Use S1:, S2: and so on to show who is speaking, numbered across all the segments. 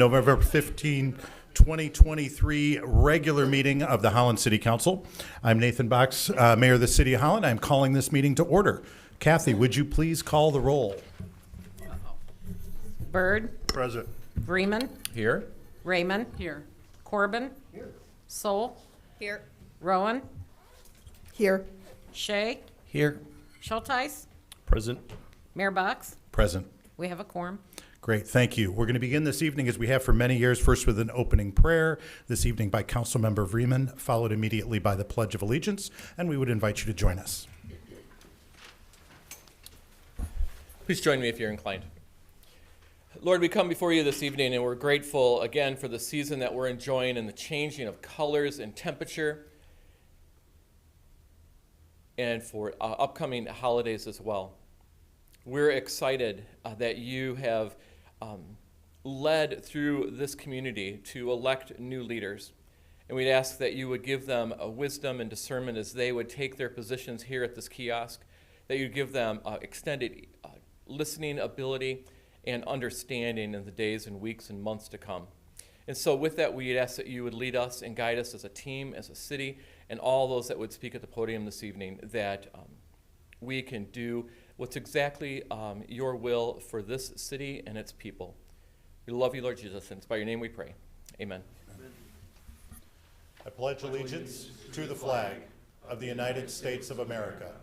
S1: November 15, 2023 regular meeting of the Holland City Council. I'm Nathan Box, Mayor of the City of Holland. I'm calling this meeting to order. Kathy, would you please call the roll?
S2: Byrd.
S1: Present.
S2: Bremen.
S3: Here.
S2: Raymond. Here. Corbin. Here. Soul.
S4: Here.
S2: Rowan.
S4: Here.
S2: Shea.
S3: Here.
S2: Schulteis.
S3: Present.
S2: Mayor Box.
S1: Present.
S2: We have a quorum.
S1: Great, thank you. We're going to begin this evening, as we have for many years, first with an opening prayer, this evening by Councilmember Vreeman, followed immediately by the Pledge of Allegiance, and we would invite you to join us.
S3: Please join me if you're inclined. Lord, we come before you this evening, and we're grateful again for the season that we're enjoying and the changing of colors and temperature, and for upcoming holidays as well. We're excited that you have led through this community to elect new leaders. And we'd ask that you would give them wisdom and discernment as they would take their positions here at this kiosk, that you'd give them extended listening ability and understanding in the days and weeks and months to come. And so with that, we'd ask that you would lead us and guide us as a team, as a city, and all those that would speak at the podium this evening, that we can do what's exactly your will for this city and its people. We love you, Lord Jesus, and it's by your name we pray. Amen.
S1: I pledge allegiance to the flag of the United States of America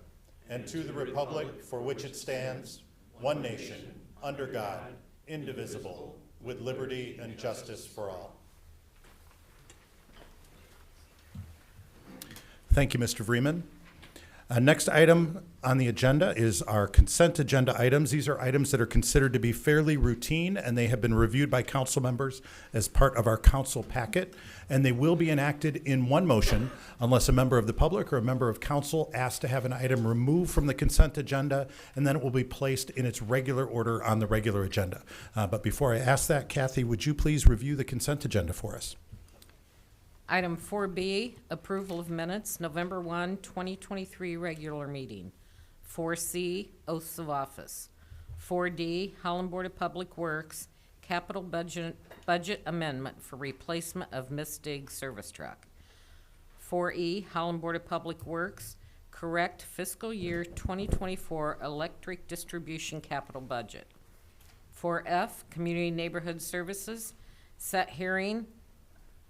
S1: and to the republic for which it stands, one nation, under God, indivisible, with liberty and justice for all. Thank you, Mr. Vreeman. Next item on the agenda is our consent agenda items. These are items that are considered to be fairly routine, and they have been reviewed by council members as part of our council packet, and they will be enacted in one motion unless a member of the public or a member of council asks to have an item removed from the consent agenda, and then it will be placed in its regular order on the regular agenda. But before I ask that, Kathy, would you please review the consent agenda for us?
S2: Item 4B, approval of minutes, November 1, 2023 regular meeting. 4C, oaths of office. 4D, Holland Board of Public Works, capital budget amendment for replacement of Miss Dig service truck. 4E, Holland Board of Public Works, correct fiscal year 2024 electric distribution capital budget. 4F, Community Neighborhood Services, set hearing,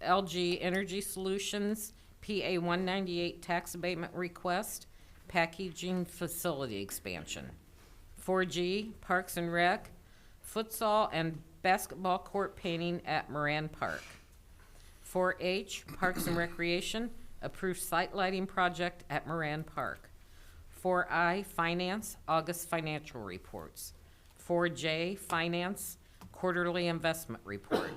S2: LG Energy Solutions, PA 198 tax abatement request, packaging facility expansion. 4G, Parks and Rec, futsal and basketball court painting at Moran Park. 4H, Parks and Recreation, approved site lighting project at Moran Park. 4I, Finance, August financial reports. 4J, Finance, quarterly investment report.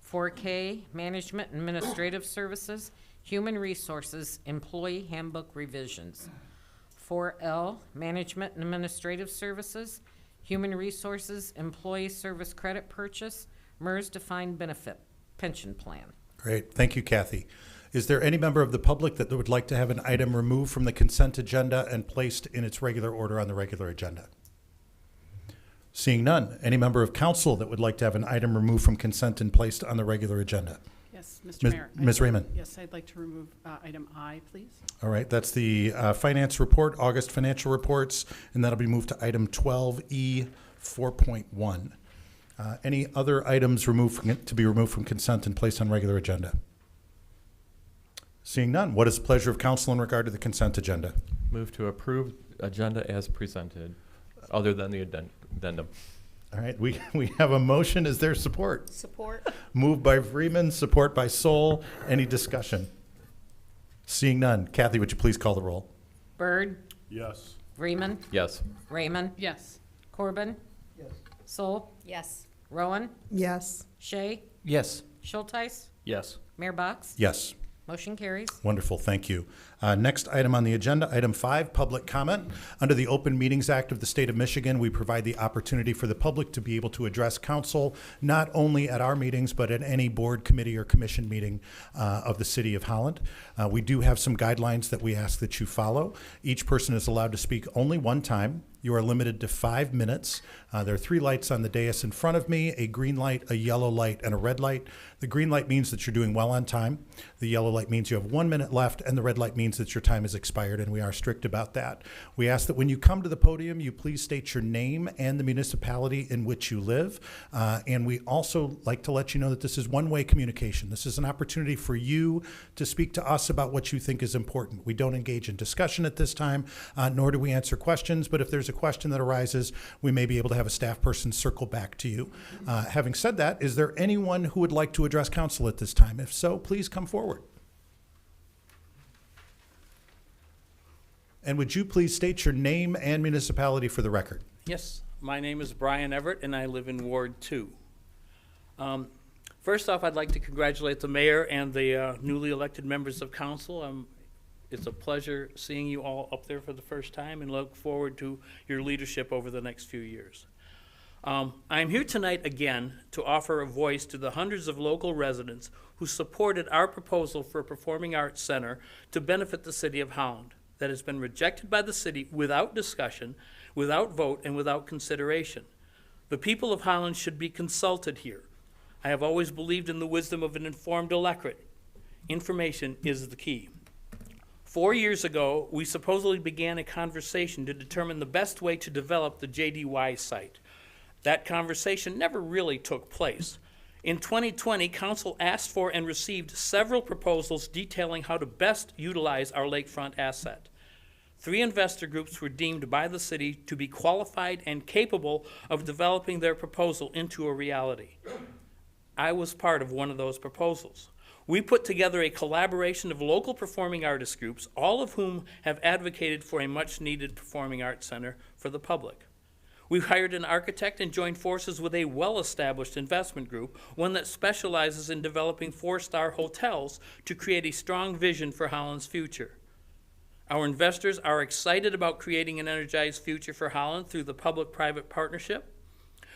S2: 4K, Management and Administrative Services, Human Resources, Employee Handbook Revisions. 4L, Management and Administrative Services, Human Resources, Employee Service Credit Purchase, MERS Defined Benefit Pension Plan.
S1: Great, thank you, Kathy. Is there any member of the public that would like to have an item removed from the consent agenda and placed in its regular order on the regular agenda? Seeing none, any member of council that would like to have an item removed from consent and placed on the regular agenda?
S5: Yes, Mr. Mayor.
S1: Ms. Raymond.
S5: Yes, I'd like to remove item I, please.
S1: All right, that's the finance report, August financial reports, and that'll be moved to item 12E 4.1. Any other items to be removed from consent and placed on regular agenda? Seeing none, what is the pleasure of council in regard to the consent agenda?
S6: Move to approve agenda as presented, other than the addendum.
S1: All right, we have a motion. Is there support?
S4: Support.
S1: Moved by Vreeman, support by Soul. Any discussion? Seeing none, Kathy, would you please call the roll?
S2: Byrd.
S1: Yes.
S2: Vreeman.
S6: Yes.
S2: Raymond.
S5: Yes.
S2: Corbin. Yes. Soul.
S4: Yes.
S2: Rowan.
S4: Yes.
S2: Shea.
S3: Yes.
S2: Schulteis.
S3: Yes.
S2: Mayor Box.
S1: Yes.
S2: Motion carries.
S1: Wonderful, thank you. Next item on the agenda, item 5, public comment. Under the Open Meetings Act of the State of Michigan, we provide the opportunity for the public to be able to address council, not only at our meetings, but at any board, committee, or commission meeting of the City of Holland. We do have some guidelines that we ask that you follow. Each person is allowed to speak only one time. You are limited to 5 minutes. There are 3 lights on the dais in front of me, a green light, a yellow light, and a red light. The green light means that you're doing well on time. The yellow light means you have 1 minute left, and the red light means that your time is expired, and we are strict about that. We ask that when you come to the podium, you please state your name and the municipality in which you live. And we also like to let you know that this is one-way communication. This is an opportunity for you to speak to us about what you think is important. We don't engage in discussion at this time, nor do we answer questions, but if there's a question that arises, we may be able to have a staff person circle back to you. Having said that, is there anyone who would like to address council at this time? If so, please come forward. And would you please state your name and municipality for the record?
S4: Yes, my name is Brian Everett, and I live in Ward 2. First off, I'd like to congratulate the mayor and the newly elected members of council. It's a pleasure seeing you all up there for the first time, and look forward to your leadership over the next few years. I'm here tonight again to offer a voice to the hundreds of local residents who supported our proposal for a performing arts center to benefit the city of Holland that has been rejected by the city without discussion, without vote, and without consideration. The people of Holland should be consulted here. I have always believed in the wisdom of an informed electorate. Information is the key. 4 years ago, we supposedly began a conversation to determine the best way to develop the JDY site. That conversation never really took place. In 2020, council asked for and received several proposals detailing how to best utilize our lakefront asset. 3 investor groups were deemed by the city to be qualified and capable of developing their proposal into a reality. I was part of one of those proposals. We put together a collaboration of local performing artist groups, all of whom have advocated for a much-needed performing arts center for the public. We hired an architect and joined forces with a well-established investment group, one that specializes in developing 4-star hotels to create a strong vision for Holland's future. Our investors are excited about creating an energized future for Holland through the public-private partnership.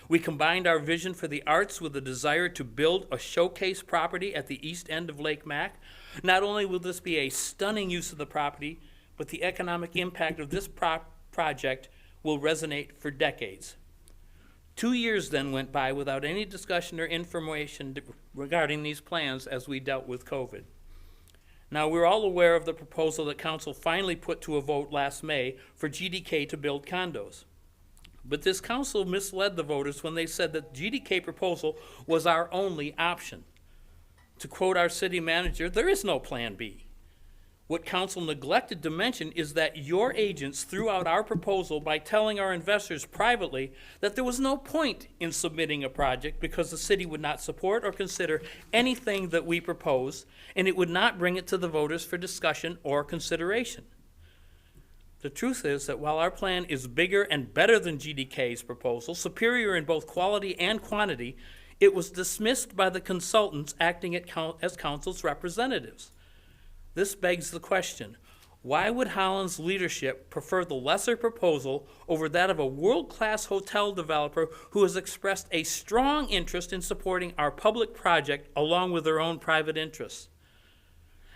S4: We combined our vision for the arts with a desire to build a showcase property at the east end of Lake Mac. Not only will this be a stunning use of the property, but the economic impact of this project will resonate for decades. 2 years then went by without any discussion or information regarding these plans as we dealt with COVID. Now, we're all aware of the proposal that council finally put to a vote last May for GDK to build condos. But this council misled the voters when they said that GDK proposal was our only option. To quote our city manager, there is no plan B. What council neglected to mention is that your agents threw out our proposal by telling our investors privately that there was no point in submitting a project because the city would not support or consider anything that we proposed, and it would not bring it to the voters for discussion or consideration. The truth is that while our plan is bigger and better than GDK's proposal, superior in both quality and quantity, it was dismissed by the consultants acting as council's representatives. This begs the question, why would Holland's leadership prefer the lesser proposal over that of a world-class hotel developer who has expressed a strong interest in supporting our public project along with their own private interests?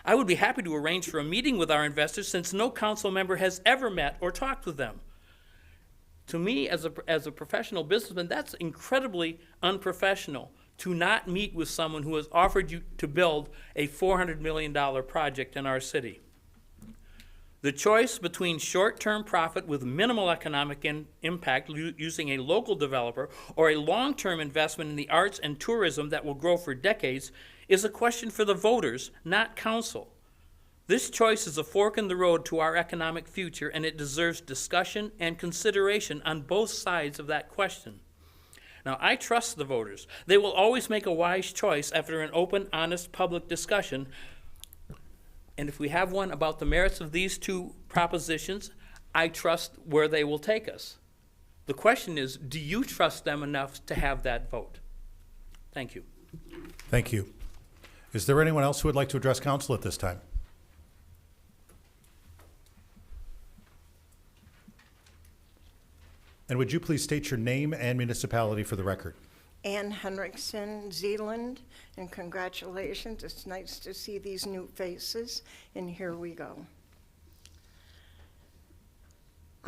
S4: I would be happy to arrange for a meeting with our investors since no council member has ever met or talked with them. To me, as a professional businessman, that's incredibly unprofessional to not meet with someone who has offered you to build a $400 million project in our city. The choice between short-term profit with minimal economic impact using a local developer or a long-term investment in the arts and tourism that will grow for decades is a question for the voters, not council. This choice is a fork in the road to our economic future, and it deserves discussion and consideration on both sides of that question. Now, I trust the voters. They will always make a wise choice after an open, honest, public discussion. And if we have one about the merits of these 2 propositions, I trust where they will take us. The question is, do you trust them enough to have that vote? Thank you.
S1: Thank you. Is there anyone else who would like to address council at this time? And would you please state your name and municipality for the record?
S7: Ann Henriksen, Zealand, and congratulations. It's nice to see these new faces, and here we go.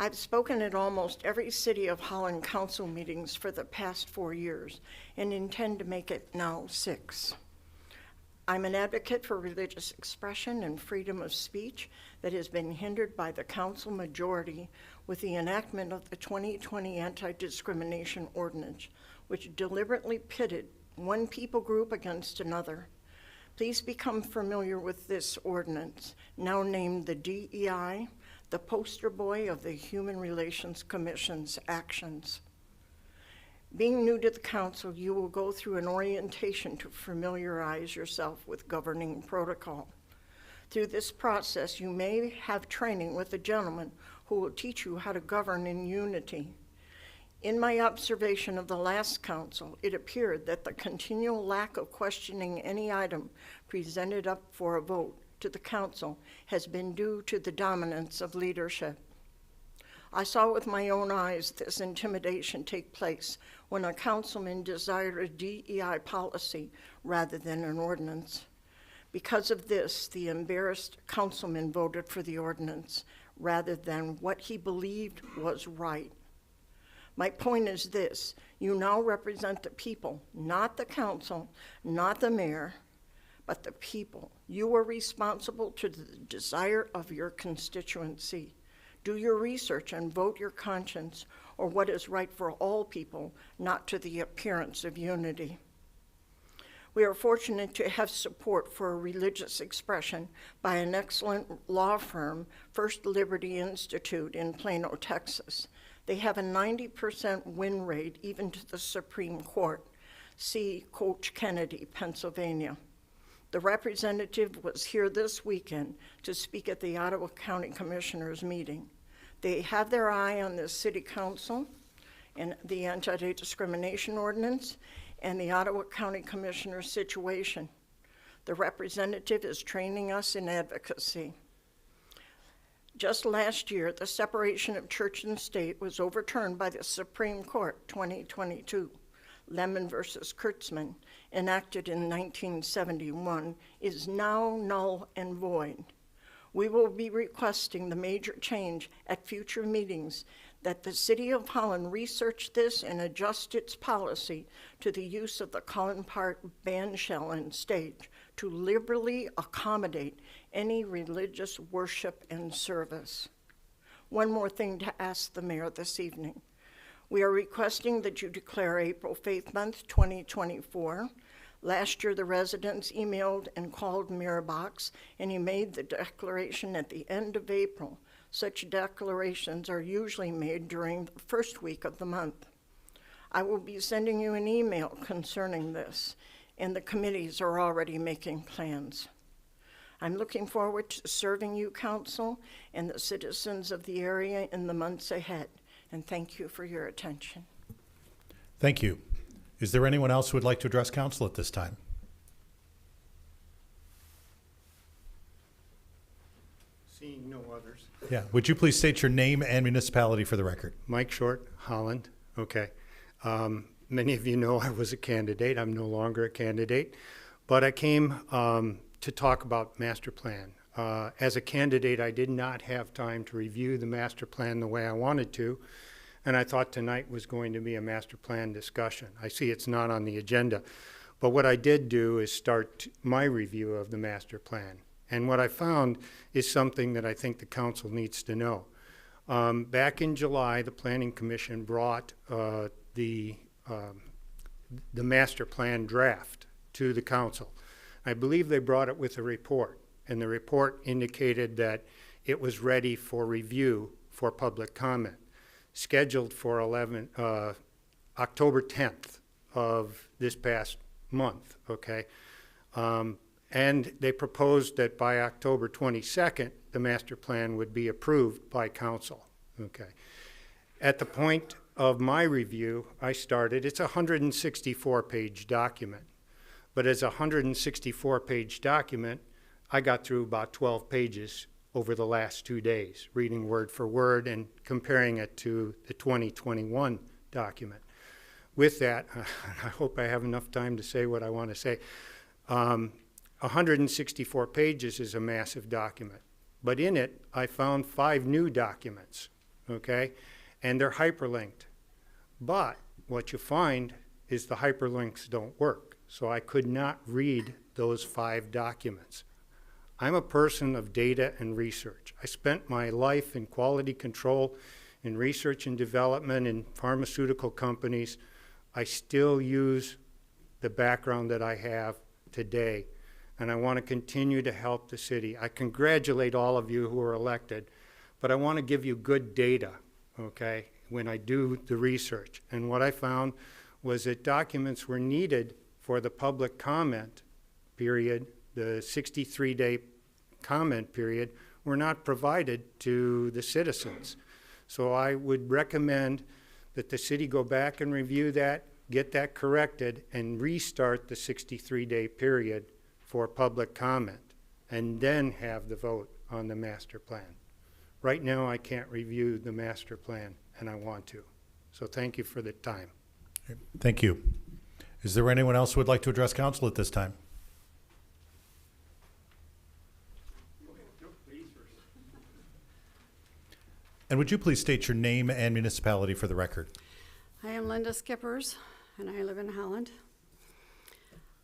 S7: I've spoken at almost every City of Holland council meetings for the past 4 years and intend to make it now 6. I'm an advocate for religious expression and freedom of speech that has been hindered by the council majority with the enactment of the 2020 Anti-Discrimination Ordinance, which deliberately pitted one people group against another. Please become familiar with this ordinance, now named the DEI, the poster boy of the Human Relations Commission's actions. Being new to the council, you will go through an orientation to familiarize yourself with governing protocol. Through this process, you may have training with a gentleman who will teach you how to govern in unity. In my observation of the last council, it appeared that the continual lack of questioning any item presented up for a vote to the council has been due to the dominance of leadership. I saw with my own eyes this intimidation take place when a councilman desired a DEI policy rather than an ordinance. Because of this, the embarrassed councilman voted for the ordinance rather than what he believed was right. My point is this: you now represent the people, not the council, not the mayor, but the people. You are responsible to the desire of your constituency. Do your research and vote your conscience, or what is right for all people, not to the appearance of unity. We are fortunate to have support for a religious expression by an excellent law firm, First Liberty Institute in Plano, Texas. They have a 90% win rate even to the Supreme Court. See Coach Kennedy, Pennsylvania. The representative was here this weekend to speak at the Ottawa County Commissioners meeting. They have their eye on the City Council and the Anti-Discrimination Ordinance and the Ottawa County Commissioner's situation. The representative is training us in advocacy. Just last year, the separation of church and state was overturned by the Supreme Court, 2022. Lemon versus Kurtzman, enacted in 1971, is now null and void. We will be requesting the major change at future meetings that the City of Holland research this and adjust its policy to the use of the Collin Park bandshell and stage to liberally accommodate any religious worship and service. One more thing to ask the mayor this evening. We are requesting that you declare April Faith Month 2024. Last year, the residents emailed and called Mayor Box, and he made the declaration at the end of April. Such declarations are usually made during the first week of the month. I will be sending you an email concerning this, and the committees are already making plans. I'm looking forward to serving you, council, and the citizens of the area in the months ahead, and thank you for your attention.
S1: Thank you. Is there anyone else who would like to address council at this time?
S8: Seeing no others.
S1: Yeah, would you please state your name and municipality for the record?
S8: Mike Short, Holland. Okay. Many of you know I was a candidate. I'm no longer a candidate, but I came to talk about master plan. As a candidate, I did not have time to review the master plan the way I wanted to, and I thought tonight was going to be a master plan discussion. I see it's not on the agenda, but what I did do is start my review of the master plan. And what I found is something that I think the council needs to know. Back in July, the Planning Commission brought the master plan draft to the council. I believe they brought it with a report, and the report indicated that it was ready for review for public comment, scheduled for October 10th of this past month, okay? And they proposed that by October 22nd, the master plan would be approved by council, okay? At the point of my review, it's a 164-page document. But as a 164-page document, I got through about 12 pages over the last 2 days, reading word for word and comparing it to the 2021 document. With that, I hope I have enough time to say what I want to say. 164 pages is a massive document, but in it, I found 5 new documents, okay? And they're hyperlinked. But what you find is the hyperlinks don't work. So I could not read those 5 documents. I'm a person of data and research. I spent my life in quality control, in research and development, in pharmaceutical companies. I still use the background that I have today, and I want to continue to help the city. I congratulate all of you who are elected, but I want to give you good data, okay, when I do the research. And what I found was that documents were needed for the public comment period, the 63-day comment period, were not provided to the citizens. So I would recommend that the city go back and review that, get that corrected, and restart the 63-day period for public comment, and then have the vote on the master plan. Right now, I can't review the master plan, and I want to. So thank you for the time.
S1: Thank you. Is there anyone else who would like to address council at this time? And would you please state your name and municipality for the record?
S9: I am Linda Skippers, and I live in Holland.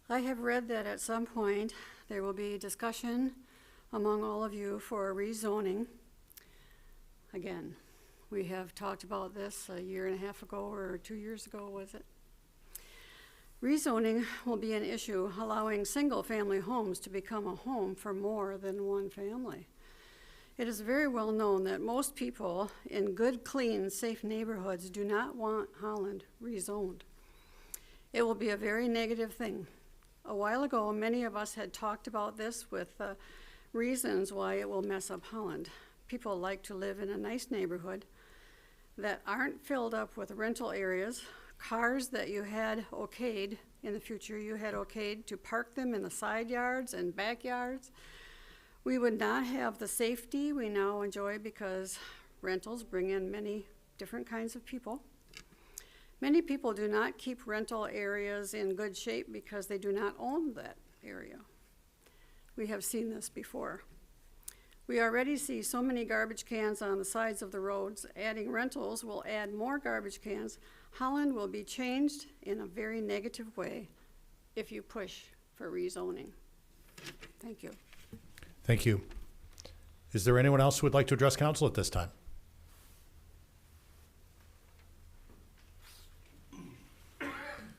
S9: I have read that at some point there will be discussion among all of you for rezoning. Again, we have talked about this a year and a half ago, or 2 years ago, was it? Rezoning will be an issue, allowing single-family homes to become a home for more than one family. It is very well known that most people in good, clean, safe neighborhoods do not want Holland rezoned. It will be a very negative thing. A while ago, many of us had talked about this with reasons why it will mess up Holland. People like to live in a nice neighborhood that aren't filled up with rental areas, cars that you had okayed in the future, you had okayed to park them in the side yards and backyards. We would not have the safety we now enjoy because rentals bring in many different kinds of people. Many people do not keep rental areas in good shape because they do not own that area. We have seen this before. We already see so many garbage cans on the sides of the roads. Adding rentals will add more garbage cans. Holland will be changed in a very negative way if you push for rezoning. Thank you.
S1: Thank you. Is there anyone else who would like to address council at this time?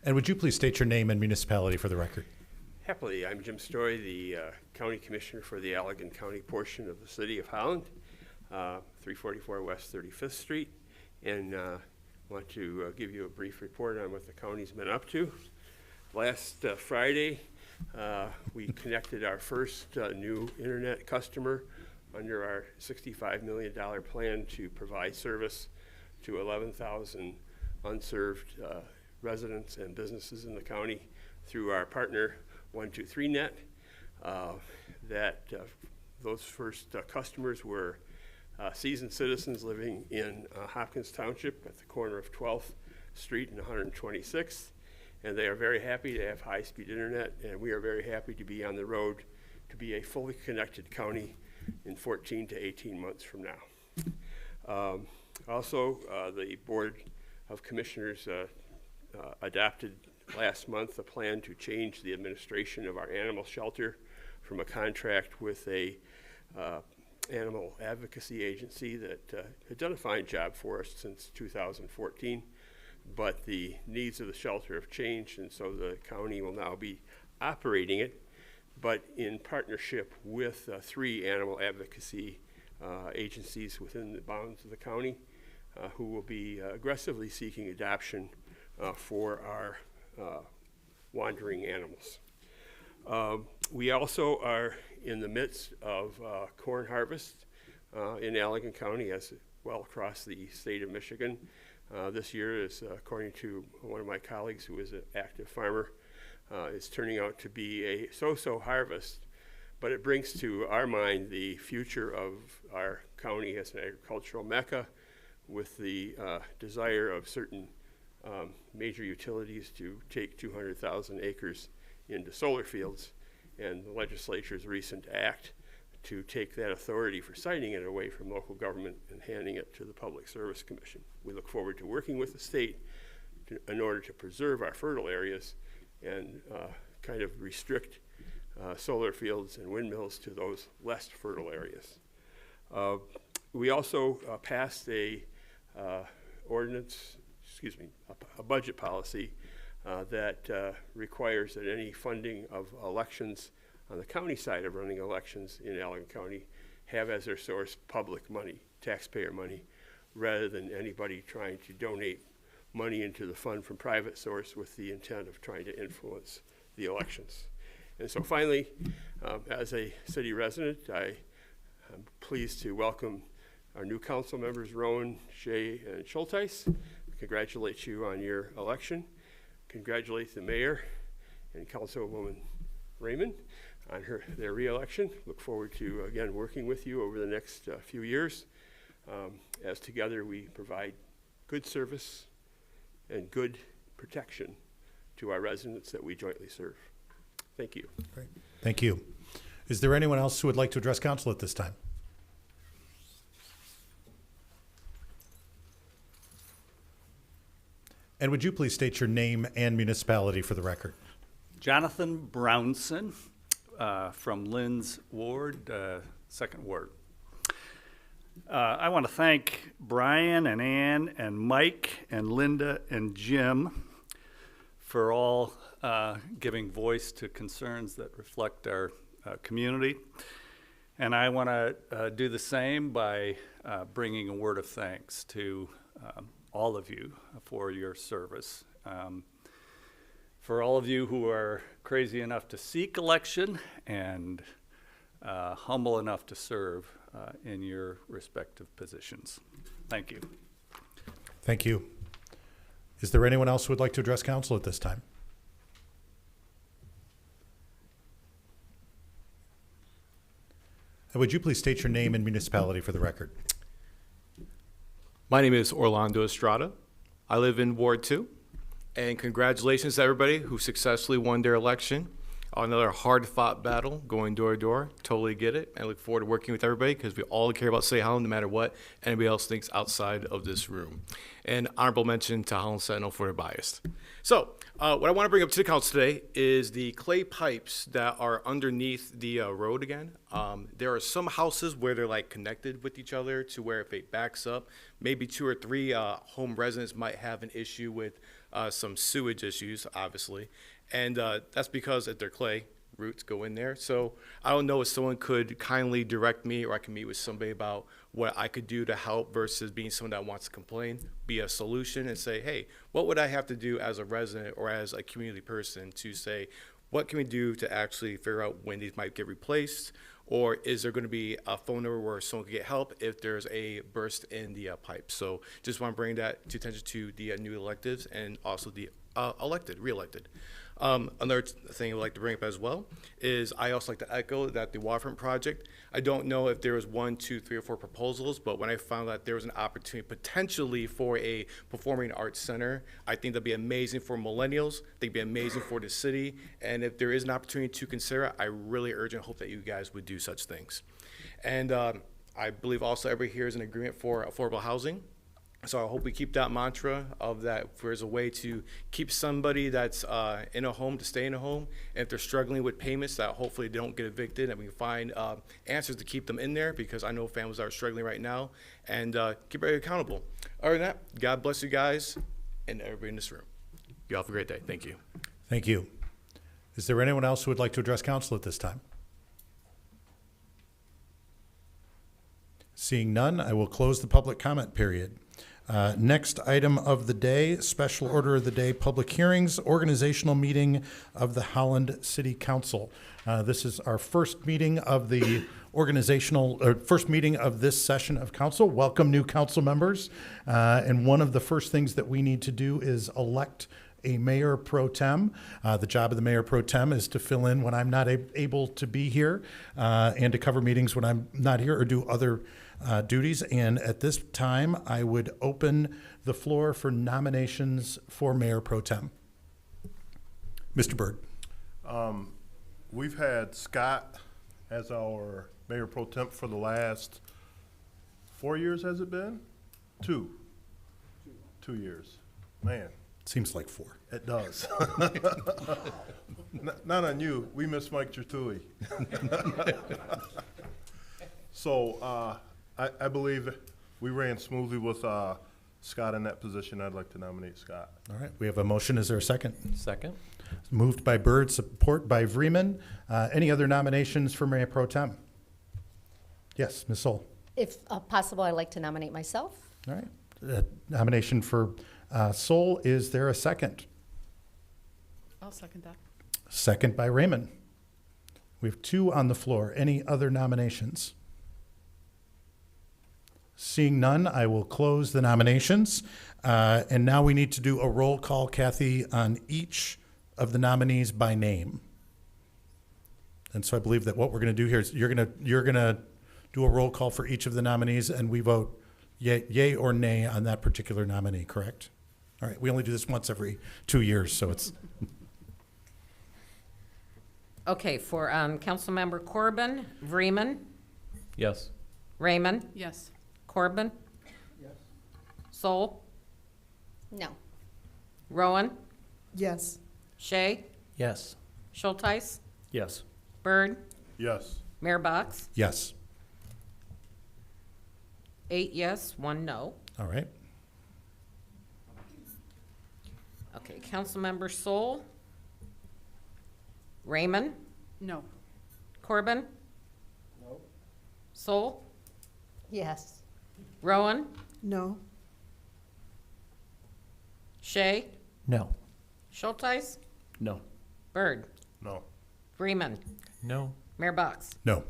S1: And would you please state your name and municipality for the record?
S10: Happily, I'm Jim Story, the County Commissioner for the Allegan County portion of the City of Holland, 344 West 35th Street, and want to give you a brief report on what the county's been up to. Last Friday, we connected our first new internet customer under our $65 million plan to provide service to 11,000 unserved residents and businesses in the county through our partner 123Net. Those first customers were seasoned citizens living in Hopkins Township at the corner of 12th Street and 126th. And they are very happy to have high-speed internet, and we are very happy to be on the road to be a fully connected county in 14 to 18 months from now. Also, the Board of Commissioners adopted last month a plan to change the administration of our animal shelter from a contract with a animal advocacy agency that had done a fine job for us since 2014. But the needs of the shelter have changed, and so the county will now be operating it, but in partnership with 3 animal advocacy agencies within the bounds of the county who will be aggressively seeking adoption for our wandering animals. We also are in the midst of corn harvest in Allegan County as well across the state of Michigan. This year is, according to one of my colleagues who is an active farmer, is turning out to be a so-so harvest, but it brings to our mind the future of our county as an agricultural mecca with the desire of certain major utilities to take 200,000 acres into solar fields, and the legislature's recent act to take that authority for citing it away from local government and handing it to the Public Service Commission. We look forward to working with the state in order to preserve our fertile areas and kind of restrict solar fields and windmills to those less fertile areas. We also passed a budget policy that requires that any funding of elections on the county side of running elections in Allegan County have as their source public money, taxpayer money, rather than anybody trying to donate money into the fund from private source with the intent of trying to influence the elections. And so finally, as a city resident, I am pleased to welcome our new council members, Rowan, Shea, and Schulteis. Congratulate you on your election. Congratulate the mayor and Councilwoman Raymond on their re-election. Look forward to, again, working with you over the next few years as together we provide good service and good protection to our residents that we jointly serve. Thank you.
S1: Great. Thank you. Is there anyone else who would like to address council at this time? And would you please state your name and municipality for the record?
S11: Jonathan Brownson from Lynn's Ward, 2nd Ward. I want to thank Brian and Ann and Mike and Linda and Jim for all giving voice to concerns that reflect our community. And I want to do the same by bringing a word of thanks to all of you for your service. For all of you who are crazy enough to seek election and humble enough to serve in your respective positions. Thank you.
S1: Thank you. Is there anyone else who would like to address council at this time? And would you please state your name and municipality for the record?
S12: My name is Orlando Estrada. I live in Ward 2. And congratulations to everybody who successfully won their election. Another hard-fought battle going door to door. Totally get it. I look forward to working with everybody because we all care about City Holland no matter what anybody else thinks outside of this room. And honorable mention to Holland Sentinel for their bias. So what I want to bring up to the council today is the clay pipes that are underneath the road again. There are some houses where they're like connected with each other to where if it backs up, maybe 2 or 3 home residents might have an issue with some sewage issues, obviously. And that's because if they're clay, roots go in there. So I don't know if someone could kindly direct me or I can meet with somebody about what I could do to help versus being someone that wants to complain, be a solution and say, hey, what would I have to do as a resident or as a community person to say, what can we do to actually figure out when these might get replaced? Or is there going to be a phone number where someone can get help if there's a burst in the pipe? So just want to bring that to attention to the new electives and also the re-elected. Another thing I'd like to bring up as well is I also like to echo that the waterfront project, I don't know if there was 1, 2, 3, or 4 proposals, but when I found that there was an opportunity potentially for a performing arts center, I think that'd be amazing for millennials. I think it'd be amazing for the city. And if there is an opportunity to consider it, I really urge and hope that you guys would do such things. And I believe also everybody here is in agreement for affordable housing. So I hope we keep that mantra of that if there's a way to keep somebody that's in a home to stay in a home, and if they're struggling with payments, that hopefully they don't get evicted, and we can find answers to keep them in there, because I know families are struggling right now, and keep everybody accountable. Other than that, God bless you guys and everybody in this room. You all have a great day. Thank you.
S1: Thank you. Is there anyone else who would like to address council at this time? Seeing none, I will close the public comment period. Next item of the day, special order of the day, public hearings, organizational meeting of the Holland City Council. This is our first meeting of the first meeting of this session of council. Welcome new council members. And one of the first things that we need to do is elect a mayor pro tem. The job of the mayor pro tem is to fill in when I'm not able to be here and to cover meetings when I'm not here or do other duties. And at this time, I would open the floor for nominations for mayor pro tem. Mr. Byrd.
S13: We've had Scott as our mayor pro temp for the last 4 years, has it been? 2. 2 years. Man,
S1: Seems like 4.
S13: it does. Not on you. We miss Mike Gertui. So I believe we ran smoothly with Scott in that position. I'd like to nominate Scott.
S1: All right, we have a motion. Is there a second?
S6: Second?
S1: Moved by Byrd, support by Vreeman. Any other nominations for Mayor Pro Tem? Yes, Ms. Sol.
S14: If possible, I'd like to nominate myself.
S1: All right. Nomination for Sol. Is there a second?
S5: I'll second that.
S1: Second by Raymond. We have 2 on the floor. Any other nominations? Seeing none, I will close the nominations. And now we need to do a roll call, Kathy, on each of the nominees by name. And so I believe that what we're going to do here is you're going to do a roll call for each of the nominees, and we vote yay or nay on that particular nominee, correct? All right, we only do this once every 2 years, so it's,
S2: Okay, for Councilmember Corbin, Vreeman,
S6: Yes.
S2: Raymond,
S5: Yes.
S2: Corbin. Yes. Sol,
S14: No.
S2: Rowan,
S5: Yes.
S2: Shay,
S4: Yes.
S2: Schulteis,
S4: Yes.
S2: Byrd,
S13: Yes.
S2: Mayor Box.
S1: yes.
S2: 8 yes, 1 no.
S1: All right.
S2: Okay, Councilmember Sol, Raymond,
S5: No.
S2: Corbin. No. Sol,
S14: Yes.
S2: Rowan,
S5: No.
S2: Shay,
S4: No.
S2: Schulteis,
S4: No.
S2: Byrd,
S13: No.
S2: Freeman,
S6: No.
S2: Mayor Box.
S1: No.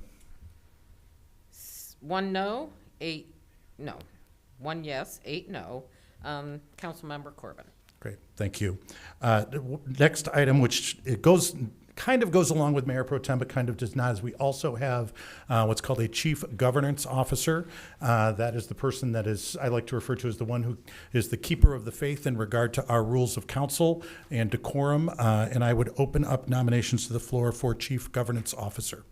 S2: 1 no, 8 no. 1 yes, 8 no. Councilmember Corbin.
S1: Great, thank you. Next item, which it kind of goes along with Mayor Pro Tem, but kind of does not, is we also have what's called a Chief Governance Officer. That is the person that is, I like to refer to as the one who is the keeper of the faith in regard to our rules of council and decorum. And I would open up nominations to the floor for Chief Governance Officer.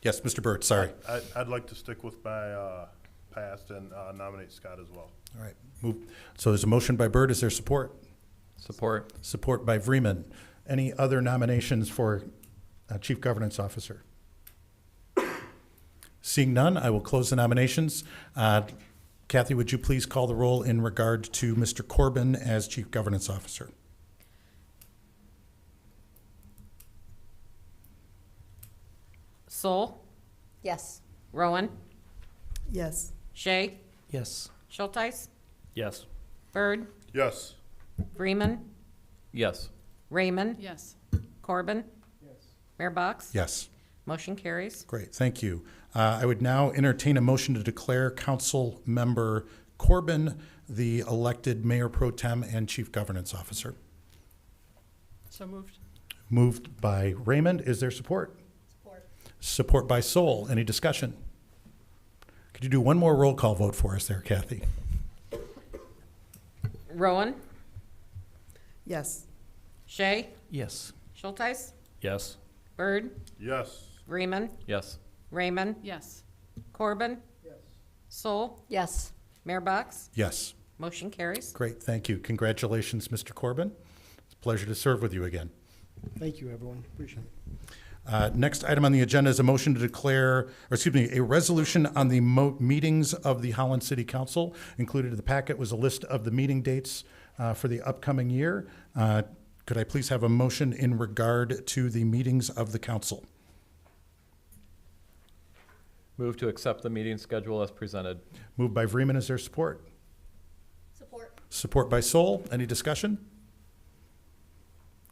S1: Yes, Mr. Byrd, sorry.
S13: I'd like to stick with my past and nominate Scott as well.
S1: All right, move. So there's a motion by Byrd. Is there support?
S6: Support.
S1: Support by Vreeman. Any other nominations for Chief Governance Officer? Seeing none, I will close the nominations. Kathy, would you please call the roll in regard to Mr. Corbin as Chief Governance Officer?
S2: Sol,
S14: Yes.
S2: Rowan,
S5: Yes.
S2: Shay,
S4: Yes.
S2: Schulteis,
S4: Yes.
S2: Byrd,
S13: Yes.
S2: Freeman,
S6: Yes.
S2: Raymond,
S5: Yes.
S2: Corbin. Mayor Box.
S1: Yes.
S2: Motion carries.
S1: Great, thank you. I would now entertain a motion to declare Council Member Corbin the elected Mayor Pro Tem and Chief Governance Officer.
S5: So moved.
S1: Moved by Raymond. Is there support? Support by Sol. Any discussion? Could you do one more roll call vote for us there, Kathy?
S2: Rowan,
S5: Yes.
S2: Shay,
S4: Yes.
S2: Schulteis,
S4: Yes.
S2: Byrd,
S13: Yes.
S2: Freeman,
S6: Yes.
S2: Raymond,
S5: Yes.
S2: Corbin. Sol,
S14: Yes.
S2: Mayor Box.
S1: Yes.
S2: Motion carries.
S1: Great, thank you. Congratulations, Mr. Corbin. It's a pleasure to serve with you again.
S15: Thank you, everyone. Appreciate it.
S1: Next item on the agenda is a motion to declare, or excuse me, a resolution on the meetings of the Holland City Council. Included in the packet was a list of the meeting dates for the upcoming year. Could I please have a motion in regard to the meetings of the council?
S6: Move to accept the meeting schedule as presented.
S1: Moved by Vreeman. Is there support?
S14: Support.
S1: Support by Sol. Any discussion?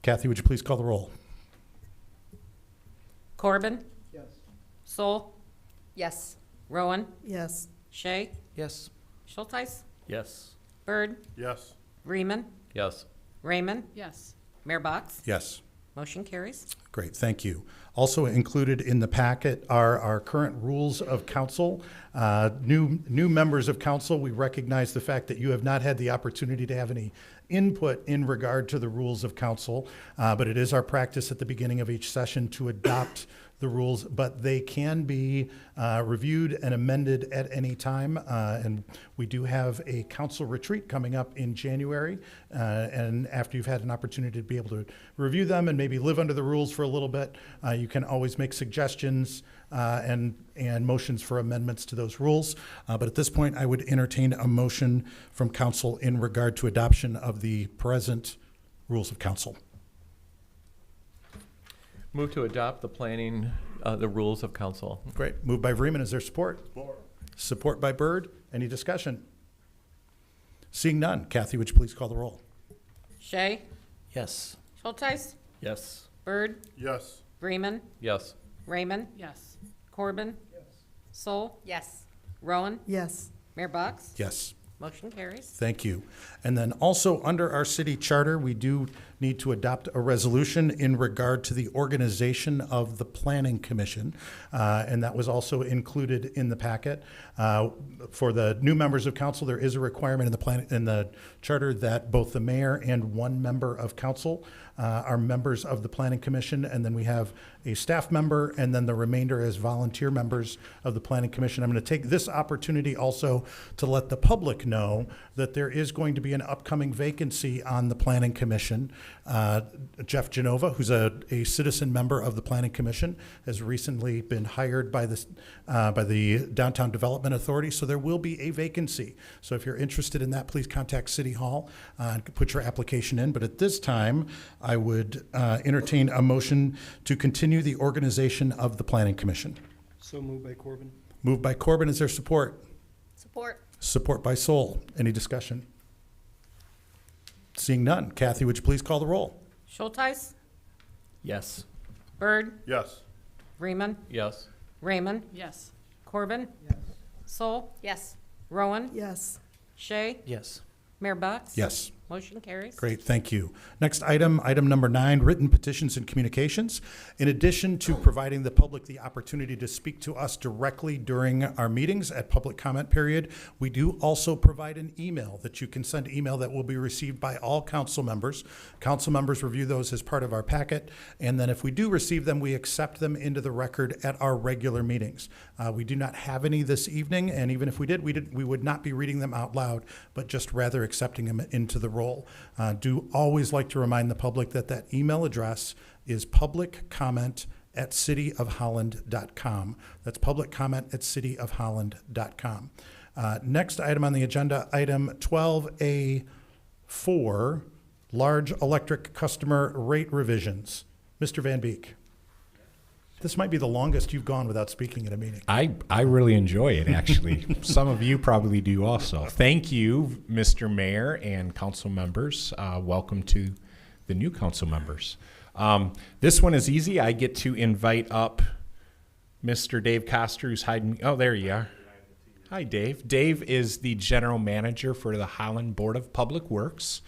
S1: Kathy, would you please call the roll?
S2: Corbin.
S15: Yes.
S2: Sol,
S14: Yes.
S2: Rowan,
S5: Yes.
S2: Shay,
S4: Yes.
S2: Schulteis,
S4: Yes.
S2: Byrd,
S13: Yes.
S2: Freeman,
S6: Yes.
S2: Raymond,
S5: Yes.
S2: Mayor Box.
S1: Yes.
S2: Motion carries.
S1: Great, thank you. Also included in the packet are our current rules of council. New members of council, we recognize the fact that you have not had the opportunity to have any input in regard to the rules of council, but it is our practice at the beginning of each session to adopt the rules, but they can be reviewed and amended at any time. And we do have a council retreat coming up in January. And after you've had an opportunity to be able to review them and maybe live under the rules for a little bit, you can always make suggestions and motions for amendments to those rules. But at this point, I would entertain a motion from council in regard to adoption of the present rules of council.
S6: Move to adopt the rules of council.
S1: Great. Moved by Vreeman. Is there support? Support by Byrd. Any discussion? Seeing none. Kathy, would you please call the roll?
S2: Shay,
S4: Yes.
S2: Schulteis,
S6: Yes.
S2: Byrd,
S13: Yes.
S2: Freeman,
S6: Yes.
S2: Raymond,
S5: Yes.
S2: Corbin, Soul,
S14: Yes.
S2: Rowan,
S5: Yes.
S2: Mayor Box.
S1: Yes.
S2: Motion carries.
S1: Thank you. And then also under our city charter, we do need to adopt a resolution in regard to the organization of the Planning Commission. And that was also included in the packet. For the new members of council, there is a requirement in the charter that both the mayor and one member of council are members of the Planning Commission. And then we have a staff member, and then the remainder as volunteer members of the Planning Commission. I'm going to take this opportunity also to let the public know that there is going to be an upcoming vacancy on the Planning Commission. Jeff Genova, who's a citizen member of the Planning Commission, has recently been hired by the Downtown Development Authority, so there will be a vacancy. So if you're interested in that, please contact City Hall and put your application in. But at this time, I would entertain a motion to continue the organization of the Planning Commission.
S15: So moved by Corbin.
S1: Moved by Corbin. Is there support?
S14: Support.
S1: Support by Soul. Any discussion? Seeing none. Kathy, would you please call the roll?
S2: Schulteis,
S6: Yes.
S2: Byrd,
S13: Yes.
S2: Freeman,
S6: Yes.
S2: Raymond,
S5: Yes.
S2: Corbin, Soul,
S14: Yes.
S2: Rowan,
S5: Yes.
S2: Shay,
S4: Yes.
S2: Mayor Box.
S1: Yes.
S2: Motion carries.
S1: Great, thank you. Next item, item number 9, written petitions and communications. In addition to providing the public the opportunity to speak to us directly during our meetings at public comment period, we do also provide an email that you can send email that will be received by all council members. Council members review those as part of our packet, and then if we do receive them, we accept them into the record at our regular meetings. We do not have any this evening, and even if we did, we would not be reading them out loud, but just rather accepting them into the roll. Do always like to remind the public that email address is publiccomment@cityofholland.com. That's publiccomment@cityofholland.com. Next item on the agenda, item 12A4, large electric customer rate revisions. Mr. Van Beek. This might be the longest you've gone without speaking at a meeting.
S16: I really enjoy it, actually. Some of you probably do also. Thank you, Mr. Mayor and council members. Welcome to the new council members. This one is easy. I get to invite up Mr. Dave Koster, who's hiding. Oh, there you are. Hi, Dave. Dave is the general manager for the Holland Board of Public Works.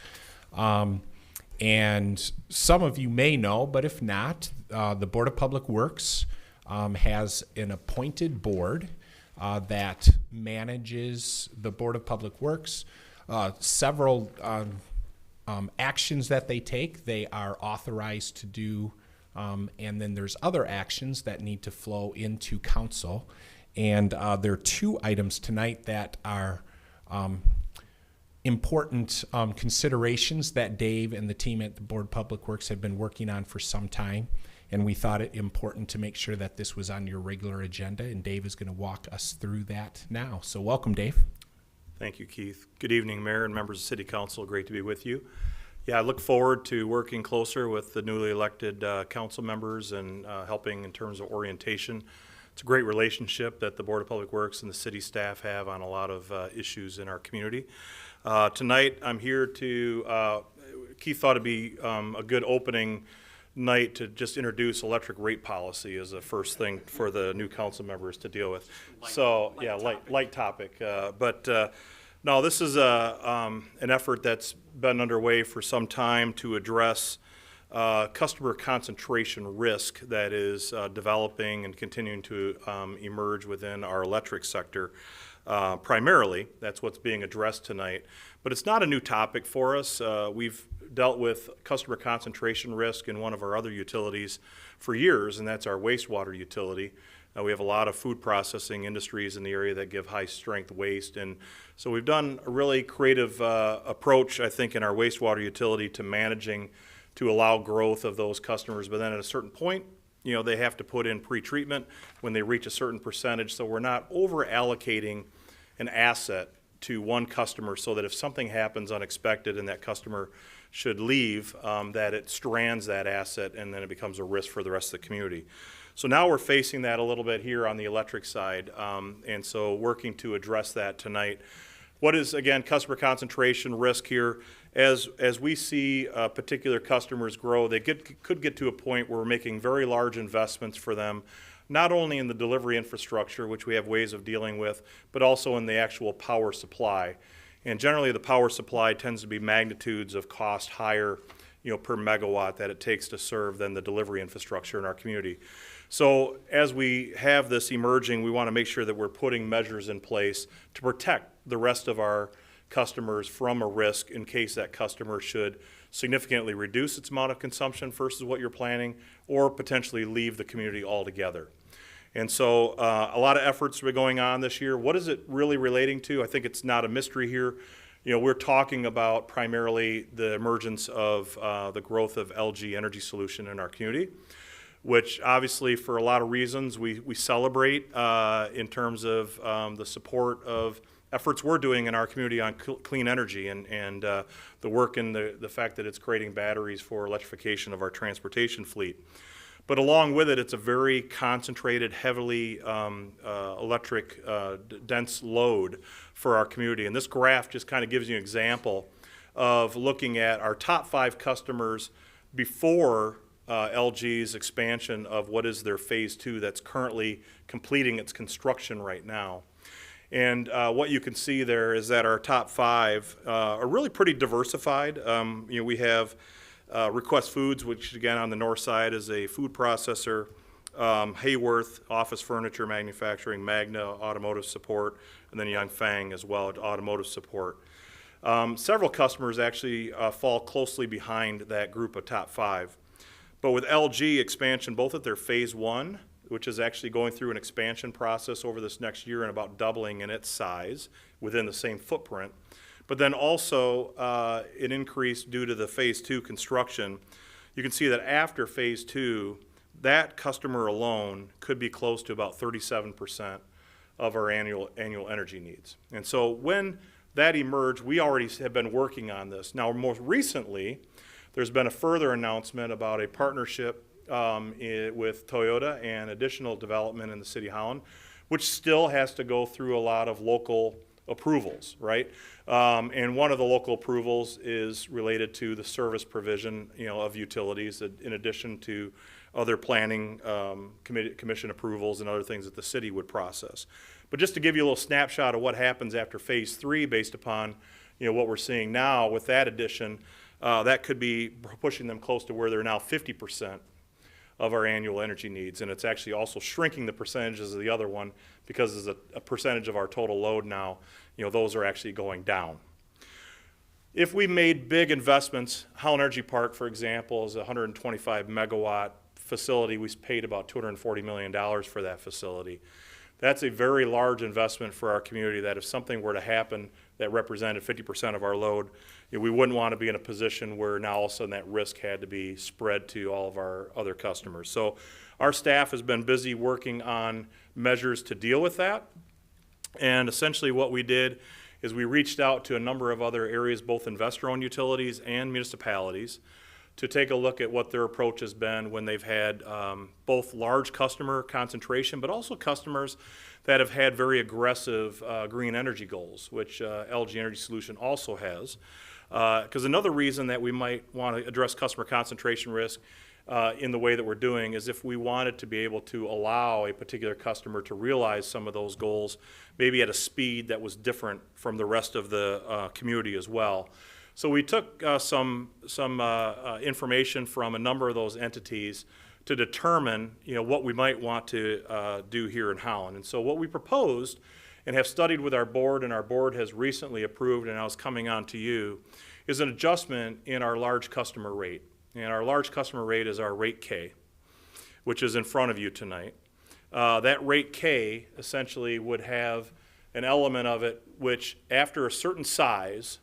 S16: And some of you may know, but if not, the Board of Public Works has an appointed board that manages the Board of Public Works. Several actions that they take, they are authorized to do, and then there's other actions that need to flow into council. And there are 2 items tonight that are important considerations that Dave and the team at the Board of Public Works have been working on for some time, and we thought it important to make sure that this was on your regular agenda, and Dave is going to walk us through that now. So welcome, Dave.
S11: Thank you, Keith. Good evening, Mayor and members of City Council. Great to be with you. Yeah, I look forward to working closer with the newly elected council members and helping in terms of orientation. It's a great relationship that the Board of Public Works and the city staff have on a lot of issues in our community. Tonight, I'm here to, Keith thought it'd be a good opening night to just introduce electric rate policy as a first thing for the new council members to deal with. Light topic. But no, this is an effort that's been underway for some time to address
S13: customer concentration risk that is developing and continuing to emerge within our electric sector. Primarily, that's what's being addressed tonight. But it's not a new topic for us. We've dealt with customer concentration risk in one of our other utilities for years, and that's our wastewater utility. We have a lot of food processing industries in the area that give high-strength waste, and so we've done a really creative approach, I think, in our wastewater utility to managing to allow growth of those customers. But then at a certain point, they have to put in pre-treatment when they reach a certain percentage, so we're not over-allocating an asset to one customer so that if something happens unexpected and that customer should leave, that it strands that asset and then it becomes a risk for the rest of the community. So now we're facing that a little bit here on the electric side, and so working to address that tonight. What is, again, customer concentration risk here? As we see particular customers grow, they could get to a point where we're making very large investments for them, not only in the delivery infrastructure, which we have ways of dealing with, but also in the actual power supply. And generally, the power supply tends to be magnitudes of cost higher, per megawatt that it takes to serve than the delivery infrastructure in our community. So as we have this emerging, we want to make sure that we're putting measures in place to protect the rest of our customers from a risk in case that customer should significantly reduce its amount of consumption versus what you're planning, or potentially leave the community altogether. And so a lot of efforts are going on this year. What is it really relating to? I think it's not a mystery here. We're talking about primarily the emergence of the growth of LG Energy Solution in our community, which obviously for a lot of reasons we celebrate in terms of the support of efforts we're doing in our community on clean energy and the work and the fact that it's creating batteries for electrification of our transportation fleet. But along with it, it's a very concentrated, heavily electric dense load for our community. And this graph just kind of gives you an example of looking at our top 5 customers before LG's expansion of what is their phase 2 that's currently completing its construction right now. And what you can see there is that our top 5 are really pretty diversified. We have Request Foods, which again on the north side is a food processor, Hayworth, office furniture manufacturing, Magna, automotive support, and then Yangfang as well, automotive support. Several customers actually fall closely behind that group of top 5. But with LG expansion, both at their phase 1, which is actually going through an expansion process over this next year and about doubling in its size within the same footprint, but then also an increase due to the phase 2 construction. You can see that after phase 2, that customer alone could be close to about 37% of our annual energy needs. And so when that emerged, we already have been working on this. Now, most recently, there's been a further announcement about a partnership with Toyota and additional development in the city of Holland, which still has to go through a lot of local approvals, right? And one of the local approvals is related to the service provision, of utilities, in addition to other planning commission approvals and other things that the city would process. But just to give you a little snapshot of what happens after phase 3, based upon what we're seeing now with that addition, that could be pushing them close to where they're now 50% of our annual energy needs, and it's actually also shrinking the percentages of the other one because as a percentage of our total load now, those are actually going down. If we made big investments, Holland Energy Park, for example, is a 125 megawatt facility. We paid about $240 million for that facility. That's a very large investment for our community that if something were to happen that represented 50% of our load, we wouldn't want to be in a position where now all of a sudden that risk had to be spread to all of our other customers. So our staff has been busy working on measures to deal with that. And essentially what we did is we reached out to a number of other areas, both investor-owned utilities and municipalities, to take a look at what their approach has been when they've had both large customer concentration, but also customers that have had very aggressive green energy goals, which LG Energy Solution also has. Because another reason that we might want to address customer concentration risk in the way that we're doing is if we wanted to be able to allow a particular customer to realize some of those goals, maybe at a speed that was different from the rest of the community as well. So we took some information from a number of those entities to determine, what we might want to do here in Holland. And so what we proposed and have studied with our board, and our board has recently approved, and now is coming on to you, is an adjustment in our large customer rate. And our large customer rate is our rate K, which is in front of you tonight. That rate K essentially would have an element of it which, after a certain size,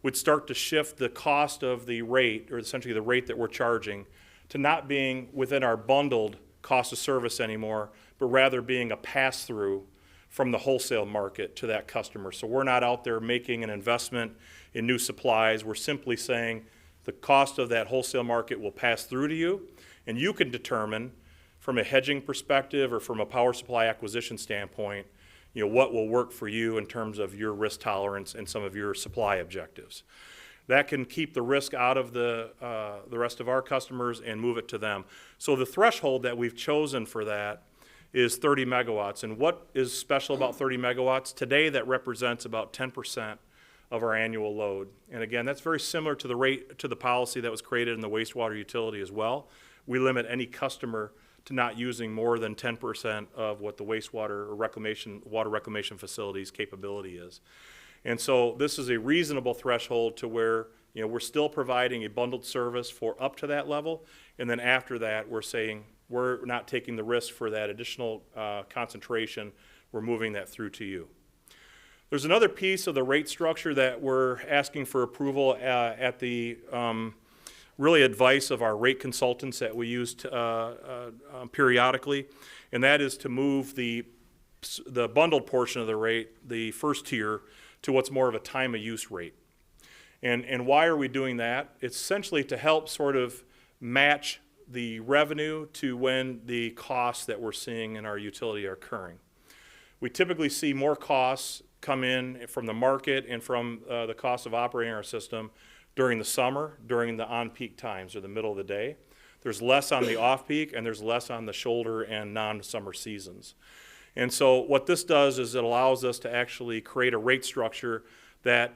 S13: would start to shift the cost of the rate, or essentially the rate that we're charging, to not being within our bundled cost of service anymore, but rather being a pass-through from the wholesale market to that customer. So we're not out there making an investment in new supplies. We're simply saying the cost of that wholesale market will pass through to you, and you can determine from a hedging perspective or from a power supply acquisition standpoint, what will work for you in terms of your risk tolerance and some of your supply objectives. That can keep the risk out of the rest of our customers and move it to them. So the threshold that we've chosen for that is 30 megawatts. And what is special about 30 megawatts? Today, that represents about 10% of our annual load. And again, that's very similar to the policy that was created in the wastewater utility as well. We limit any customer to not using more than 10% of what the wastewater or water reclamation facility's capability is. And so this is a reasonable threshold to where, we're still providing a bundled service for up to that level. And then after that, we're saying we're not taking the risk for that additional concentration. We're moving that through to you. There's another piece of the rate structure that we're asking for approval at the really advice of our rate consultants that we use periodically, and that is to move the bundled portion of the rate, the first tier, to what's more of a time of use rate. And why are we doing that? It's essentially to help sort of match the revenue to when the costs that we're seeing in our utility are occurring. We typically see more costs come in from the market and from the cost of operating our system during the summer, during the on-peak times or the middle of the day. There's less on the off-peak, and there's less on the shoulder and non-summer seasons. And so what this does is it allows us to actually create a rate structure that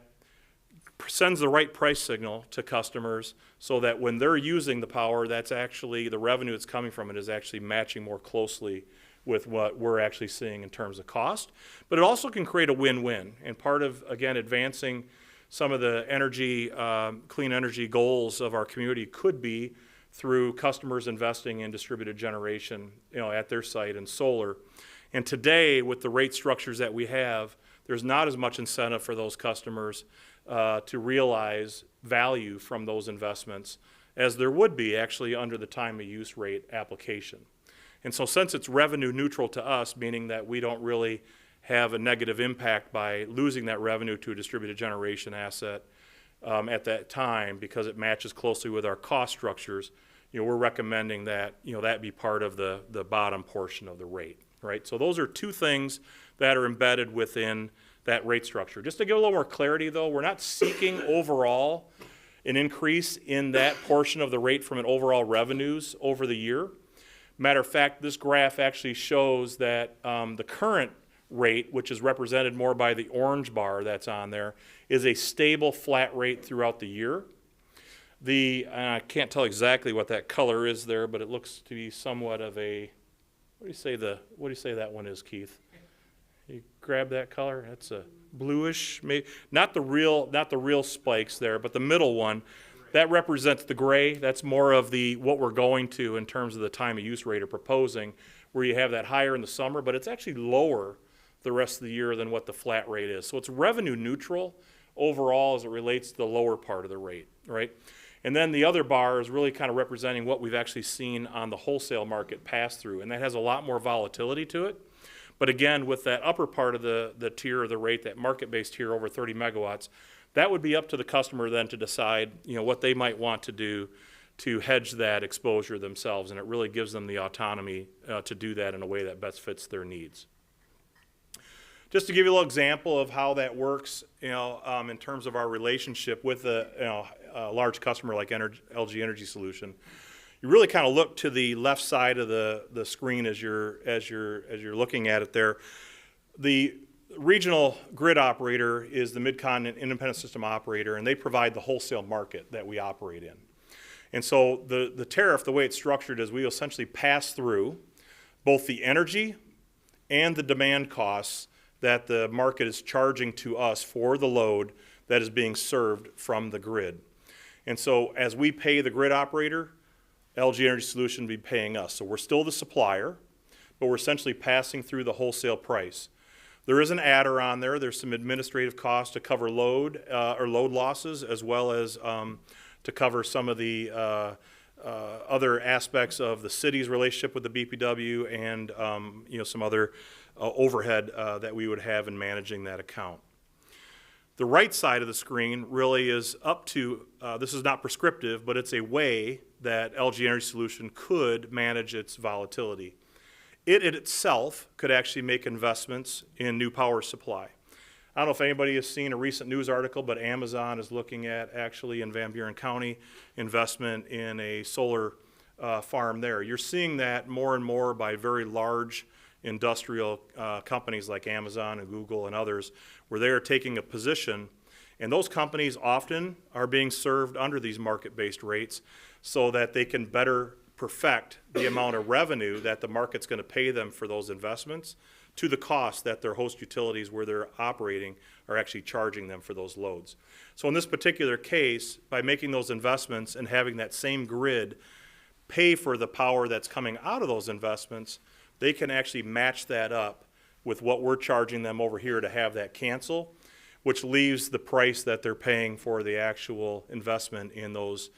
S13: sends the right price signal to customers so that when they're using the power, that's actually the revenue that's coming from it is actually matching more closely with what we're actually seeing in terms of cost. But it also can create a win-win. And part of, again, advancing some of the energy, clean energy goals of our community could be through customers investing in distributed generation, at their site and solar. And today, with the rate structures that we have, there's not as much incentive for those customers to realize value from those investments as there would be actually under the time of use rate application. And so since it's revenue neutral to us, meaning that we don't really have a negative impact by losing that revenue to a distributed generation asset at that time because it matches closely with our cost structures, we're recommending that, that be part of the bottom portion of the rate, right? So those are two things that are embedded within that rate structure. Just to give a little more clarity though, we're not seeking overall an increase in that portion of the rate from an overall revenues over the year. Matter of fact, this graph actually shows that the current rate, which is represented more by the orange bar that's on there, is a stable flat rate throughout the year. I can't tell exactly what that color is there, but it looks to be somewhat of a, what do you say that one is, Keith? You grab that color. That's a bluish, maybe not the real spikes there, but the middle one. That represents the gray. That's more of what we're going to in terms of the time of use rate or proposing, where you have that higher in the summer, but it's actually lower the rest of the year than what the flat rate is. So it's revenue neutral overall as it relates to the lower part of the rate, right? And then the other bar is really kind of representing what we've actually seen on the wholesale market pass through, and that has a lot more volatility to it. But again, with that upper part of the tier of the rate, that market-based tier over 30 megawatts, that would be up to the customer then to decide, what they might want to do to hedge that exposure themselves, and it really gives them the autonomy to do that in a way that best fits their needs. Just to give you a little example of how that works, in terms of our relationship with a large customer like LG Energy Solution, you really kind of look to the left side of the screen as you're looking at it there. The regional grid operator is the Mid-Continent Independent System Operator, and they provide the wholesale market that we operate in. And so the tariff, the way it's structured, is we essentially pass through both the energy and the demand costs that the market is charging to us for the load that is being served from the grid. And so as we pay the grid operator, LG Energy Solution will be paying us. So we're still the supplier, but we're essentially passing through the wholesale price. There is an adder on there. There's some administrative costs to cover load or load losses, as well as to cover some of the other aspects of the city's relationship with the BPW and some other overhead that we would have in managing that account. The right side of the screen really is up to, this is not prescriptive, but it's a way that LG Energy Solution could manage its volatility. It itself could actually make investments in new power supply. I don't know if anybody has seen a recent news article, but Amazon is looking at actually in Van Buren County investment in a solar farm there. You're seeing that more and more by very large industrial companies like Amazon and Google and others, where they are taking a position, and those companies often are being served under these market-based rates so that they can better perfect the amount of revenue that the market's going to pay them for those investments to the cost that their host utilities where they're operating are actually charging them for those loads. So in this particular case, by making those investments and having that same grid pay for the power that's coming out of those investments, they can actually match that up with what we're charging them over here to have that cancel, which leaves the price that they're paying for the actual investment in those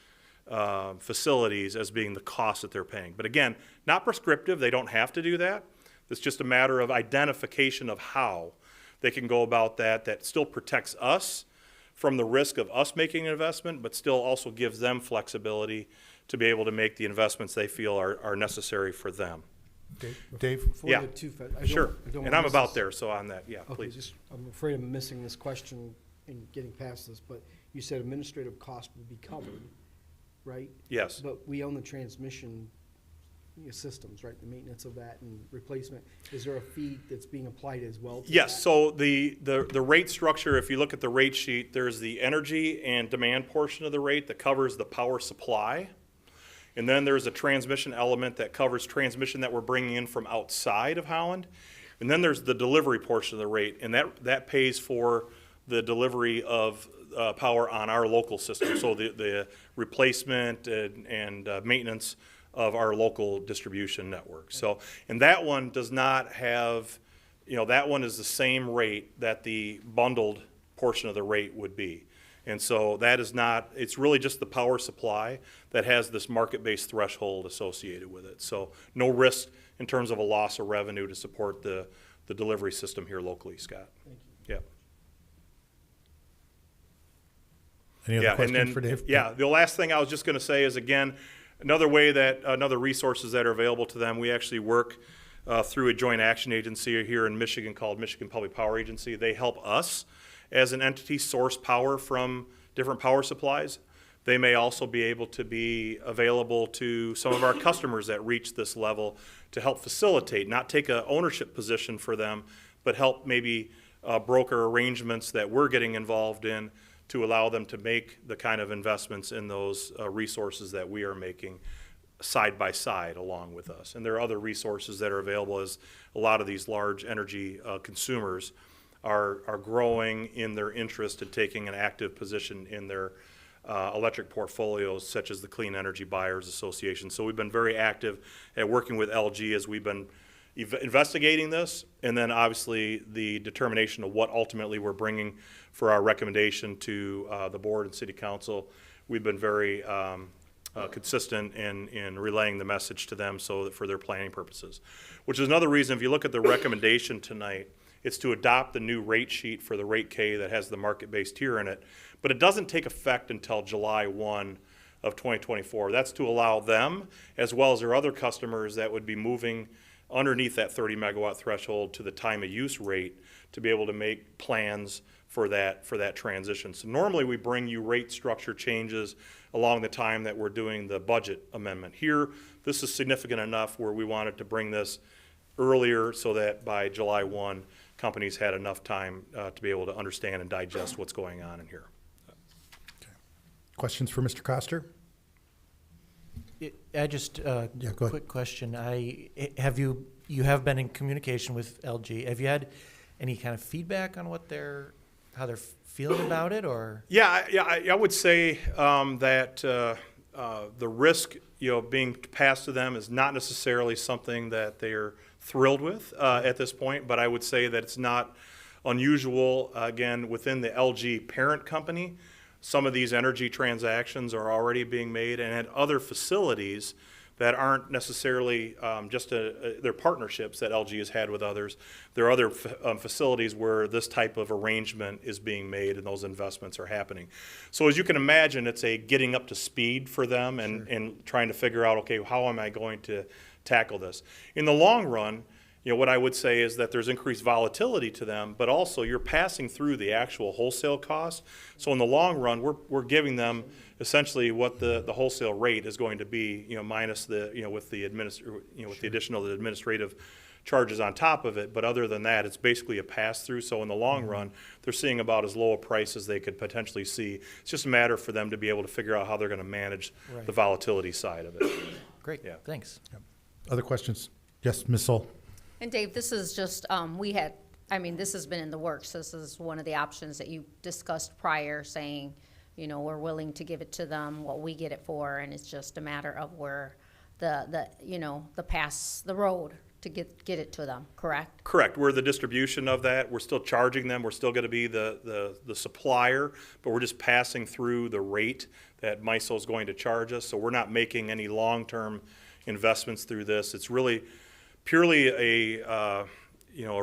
S13: facilities as being the cost that they're paying. But again, not prescriptive. They don't have to do that. It's just a matter of identification of how they can go about that. That still protects us from the risk of us making an investment, but still also gives them flexibility to be able to make the investments they feel are necessary for them.
S1: Dave?
S15: Before
S13: Yeah,
S15: the two
S13: sure.
S15: I don't
S13: And
S15: wanna
S13: I'm
S15: miss
S13: about
S15: this.
S13: there, so on that, yeah,
S15: Okay,
S13: please.
S15: I'm afraid I'm missing this question in getting past this, but you said administrative cost would be covered, right?
S13: Yes.
S15: But we own the transmission systems, right? The maintenance of that and replacement. Is there a fee that's being applied as well to
S13: Yes,
S15: that?
S13: so the rate structure, if you look at the rate sheet, there's the energy and demand portion of the rate that covers the power supply. And then there's a transmission element that covers transmission that we're bringing in from outside of Holland. And then there's the delivery portion of the rate, and that pays for the delivery of power on our local system. So the replacement and maintenance of our local distribution network. So, and that one does not have, that one is the same rate that the bundled portion of the rate would be. And so that is not, it's really just the power supply that has this market-based threshold associated with it. So no risk in terms of a loss of revenue to support the delivery system here locally, Scott.
S15: Thank you.
S13: Yeah.
S1: Any other
S13: Yeah, and
S1: questions
S13: then,
S1: for Dave?
S13: yeah, the last thing I was just gonna say is, again, another resources that are available to them, we actually work through a joint action agency here in Michigan called Michigan Public Power Agency. They help us as an entity source power from different power supplies. They may also be able to be available to some of our customers that reach this level to help facilitate, not take a ownership position for them, but help maybe broker arrangements that we're getting involved in to allow them to make the kind of investments in those resources that we are making side by side along with us. And there are other resources that are available as a lot of these large energy consumers are growing in their interest in taking an active position in their electric portfolios, such as the Clean Energy Buyers Association. So we've been very active at working with LG as we've been investigating this, and then obviously the determination of what ultimately we're bringing for our recommendation to the board and city council. We've been very consistent in relaying the message to them so that for their planning purposes. Which is another reason, if you look at the recommendation tonight, it's to adopt the new rate sheet for the rate K that has the market-based tier in it. But it doesn't take effect until July 1 of 2024. That's to allow them, as well as their other customers that would be moving underneath that 30 megawatt threshold to the time of use rate to be able to make plans for that transition. So normally we bring you rate structure changes along the time that we're doing the budget amendment. Here, this is significant enough where we wanted to bring this earlier so that by July 1, companies had enough time to be able to understand and digest what's going on in here.
S1: Questions for Mr. Coster?
S17: I just,
S1: go ahead.
S17: quick question. You have been in communication with LG. Have you had any kind of feedback on how they're feeling about it, or?
S13: I would say that the risk, being passed to them is not necessarily something that they're thrilled with at this point, but I would say that it's not unusual, again, within the LG parent company. Some of these energy transactions are already being made, and at other facilities that aren't necessarily just they're partnerships that LG has had with others. There are other facilities where this type of arrangement is being made and those investments are happening. So as you can imagine, it's a getting up to speed for them and trying to figure out, okay, how am I going to tackle this? In the long run, what I would say is that there's increased volatility to them, but also you're passing through the actual wholesale cost. So in the long run, we're giving them essentially what the wholesale rate is going to be, minus with the addition of the administrative charges on top of it. But other than that, it's basically a pass through. So in the long run, they're seeing about as low a price as they could potentially see. It's just a matter for them to be able to figure out how they're going to manage the volatility side of it.
S17: Great. Thanks.
S1: Other questions? Yes, Ms. Sol.
S14: And Dave, this is just, this has been in the works. This is one of the options that you discussed prior, saying, we're willing to give it to them, what we get it for, and it's just a matter of where the road to get it to them, correct?
S13: Correct. We're the distribution of that. We're still charging them. We're still going to be the supplier, but we're just passing through the rate that MISO is going to charge us. So we're not making any long-term investments through this. It's really purely a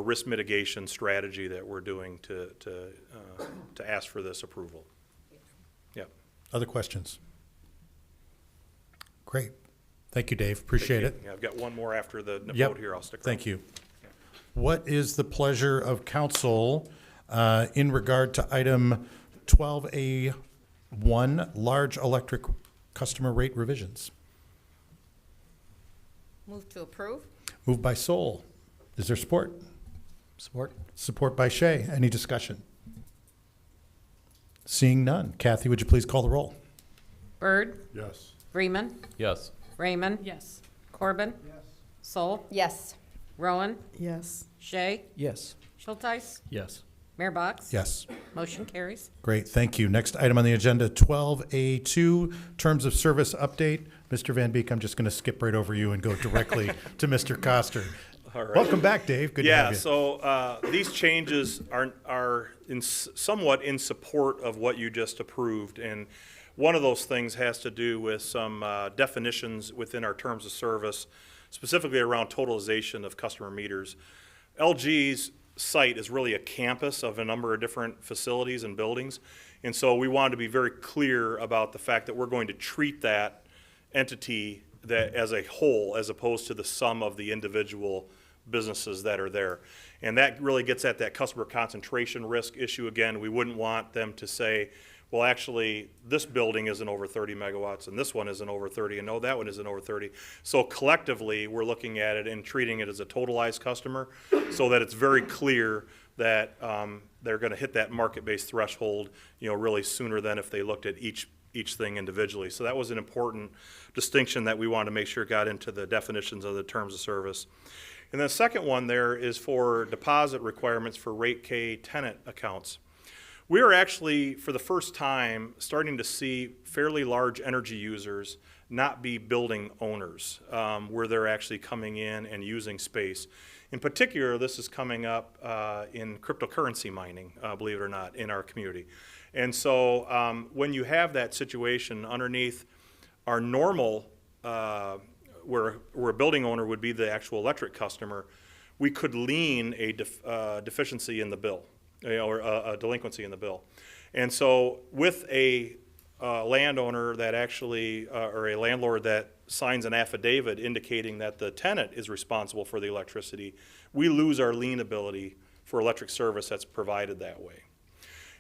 S13: risk mitigation strategy that we're doing to ask for this approval. Yep.
S1: Other questions? Great. Thank you, Dave. Appreciate it.
S13: Yeah, I've got one more after the vote here. I'll stick around.
S1: Thank you. What is the pleasure of council in regard to item 12A1, large electric customer rate revisions?
S2: Move to approve?
S1: Moved by Sol. Is there support?
S17: Support.
S1: Support by Shea. Any discussion? Seeing none. Kathy, would you please call the roll?
S2: Byrd?
S15: Yes.
S2: Freeman?
S6: Yes.
S2: Raymond?
S5: Yes.
S2: Corbin?
S15: Yes.
S2: Sol?
S14: Yes.
S2: Rowan?
S5: Yes.
S2: Shay?
S17: Yes.
S2: Schulteis?
S6: Yes.
S2: Mayor Box?
S1: Yes.
S2: Motion carries.
S1: Great, thank you. Next item on the agenda, 12A2, terms of service update. Mr. Van Beek, I'm just going to skip right over you and go directly to Mr. Coster.
S13: All right.
S1: Welcome back, Dave. Good to have you.
S13: So these changes are somewhat in support of what you just approved, and one of those things has to do with some definitions within our terms of service, specifically around totalization of customer meters. LG's site is really a campus of a number of different facilities and buildings, and so we wanted to be very clear about the fact that we're going to treat that entity as a whole, as opposed to the sum of the individual businesses that are there. And that really gets at that customer concentration risk issue again. We wouldn't want them to say, well, actually, this building isn't over 30 megawatts, and this one isn't over 30, and no, that one isn't over 30. So collectively, we're looking at it and treating it as a totalized customer so that it's very clear that they're going to hit that market-based threshold, really sooner than if they looked at each thing individually. So that was an important distinction that we wanted to make sure got into the definitions of the terms of service. And the second one there is for deposit requirements for rate K tenant accounts. We are actually, for the first time, starting to see fairly large energy users not be building owners, where they're actually coming in and using space. In particular, this is coming up in cryptocurrency mining, believe it or not, in our community. And so when you have that situation underneath our normal, where a building owner would be the actual electric customer, we could lien a deficiency in the bill, or a delinquency in the bill. And so with a landowner that actually, or a landlord that signs an affidavit indicating that the tenant is responsible for the electricity, we lose our lien ability for electric service that's provided that way.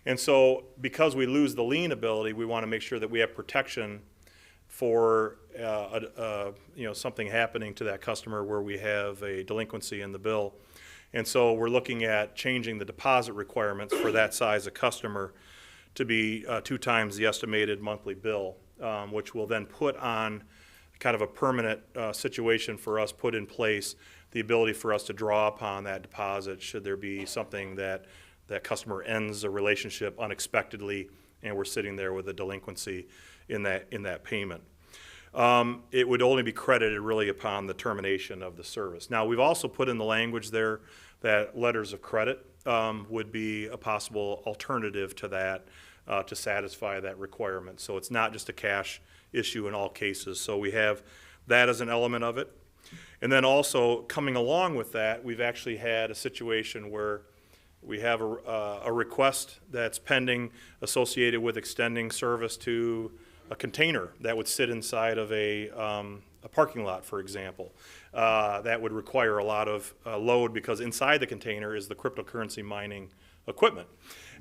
S13: And so because we lose the lien ability, we want to make sure that we have protection for something happening to that customer where we have a delinquency in the bill. And so we're looking at changing the deposit requirements for that size of customer to be 2 times the estimated monthly bill, which will then put on kind of a permanent situation for us, put in place the ability for us to draw upon that deposit should there be something that customer ends a relationship unexpectedly and we're sitting there with a delinquency in that payment. It would only be credited really upon the termination of the service. Now, we've also put in the language there that letters of credit would be a possible alternative to that to satisfy that requirement. So it's not just a cash issue in all cases. So we have that as an element of it. And then also coming along with that, we've actually had a situation where we have a request that's pending associated with extending service to a container that would sit inside of a parking lot, for example. That would require a lot of load because inside the container is the cryptocurrency mining equipment.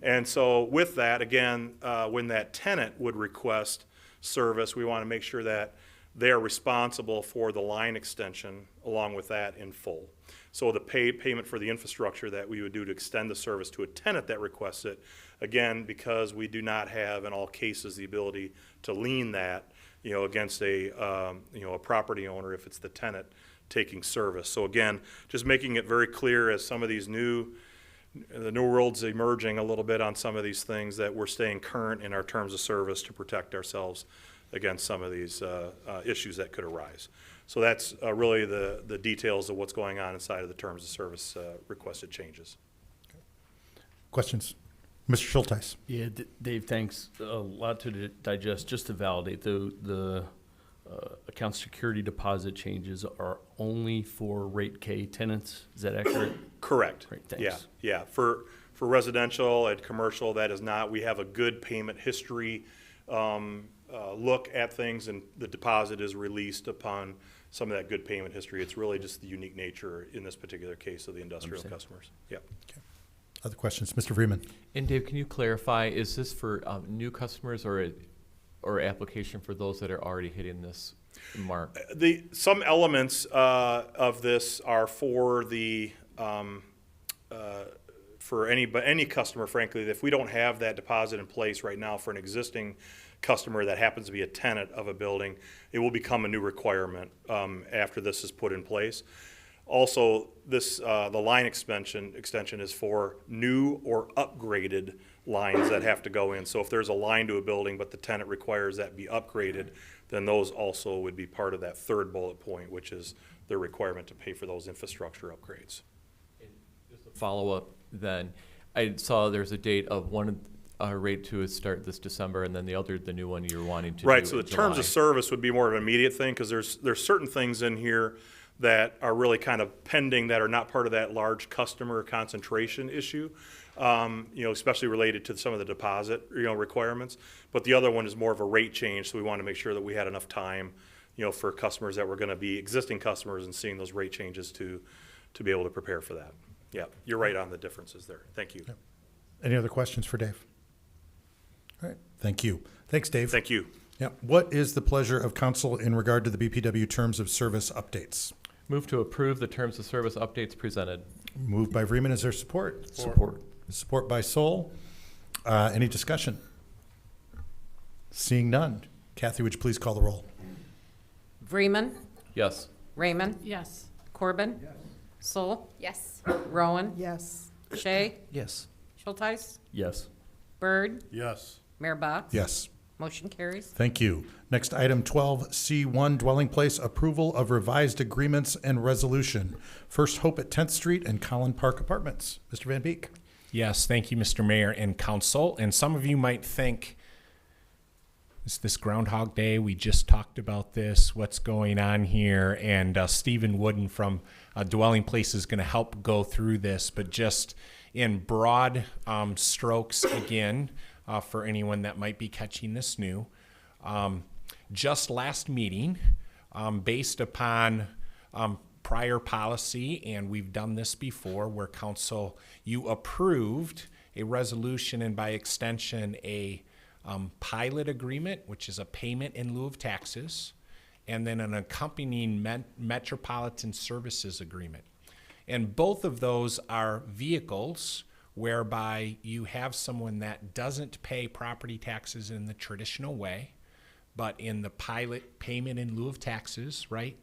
S13: And so with that, again, when that tenant would request service, we want to make sure that they're responsible for the line extension along with that in full. So the payment for the infrastructure that we would do to extend the service to a tenant that requests it, again, because we do not have in all cases the ability to lien that, against a property owner if it's the tenant taking service. So again, just making it very clear as some of these the new world's emerging a little bit on some of these things that we're staying current in our terms of service to protect ourselves against some of these issues that could arise. So that's really the details of what's going on inside of the terms of service requested changes.
S1: Questions? Mr. Schulteis.
S18: Yeah, Dave, thanks. A lot to digest. Just to validate, the account security deposit changes are only for rate K tenants. Is that accurate?
S13: Correct.
S18: Great, thanks.
S13: Yeah. For residential and commercial, that is not. We have a good payment history look at things, and the deposit is released upon some of that good payment history. It's really just the unique nature in this particular case of the industrial customers. Yeah.
S1: Okay. Other questions? Mr. Freeman.
S6: And Dave, can you clarify, is this for new customers or application for those that are already hitting this mark?
S13: Some elements of this are for the for any customer, frankly. If we don't have that deposit in place right now for an existing customer that happens to be a tenant of a building, it will become a new requirement after this is put in place. Also, the line extension is for new or upgraded lines that have to go in. So if there's a line to a building but the tenant requires that be upgraded, then those also would be part of that third bullet point, which is the requirement to pay for those infrastructure upgrades.
S6: Just a follow-up then. I saw there's a date of one rate to start this December, and then the new one you're wanting to
S13: right,
S6: do
S13: so the
S6: in
S13: terms
S6: July.
S13: of service would be more of an immediate thing because there's certain things in here that are really kind of pending that are not part of that large customer concentration issue, especially related to some of the deposit, requirements. But the other one is more of a rate change, so we want to make sure that we had enough time, for customers that were going to be existing customers and seeing those rate changes to be able to prepare for that. Yeah, you're right on the differences there. Thank you.
S1: Yep. Any other questions for Dave? All right. Thank you. Thanks, Dave.
S13: Thank you.
S1: Yeah. What is the pleasure of council in regard to the BPW terms of service updates?
S6: Move to approve the terms of service updates presented.
S1: Moved by Vreeman. Is there support?
S6: Support.
S1: Support by Sol. Any discussion? Seeing none. Kathy, would you please call the roll?
S2: Vreeman.
S6: Yes.
S2: Raymond. Yes. Corbin. Yes. Sol.
S14: Yes.
S2: Rowan.
S5: Yes.
S2: Shay.
S17: Yes.
S2: Schulteis.
S18: Yes.
S2: Bird.
S10: Yes.
S2: Mayor Box.
S1: Yes.
S2: Motion carries.
S1: Thank you. Next item 12C1, dwelling place approval of revised agreements and resolution. First Hope at 10th Street and Collin Park Apartments. Mr. Van Beek.
S16: Yes, thank you, Mr. Mayor and Council. And some of you might think, is this Groundhog Day? We just talked about this. What's going on here? And Stephen Wooden from Dwelling Place is going to help go through this, but just in broad strokes again, for anyone that might be catching this new. Just last meeting, based upon prior policy, and we've done this before, where council, you approved a resolution and by extension a pilot agreement, which is a payment in lieu of taxes, and then an accompanying metropolitan services agreement. And both of those are vehicles whereby you have someone that doesn't pay property taxes in the traditional way, but in the pilot payment in lieu of taxes, right,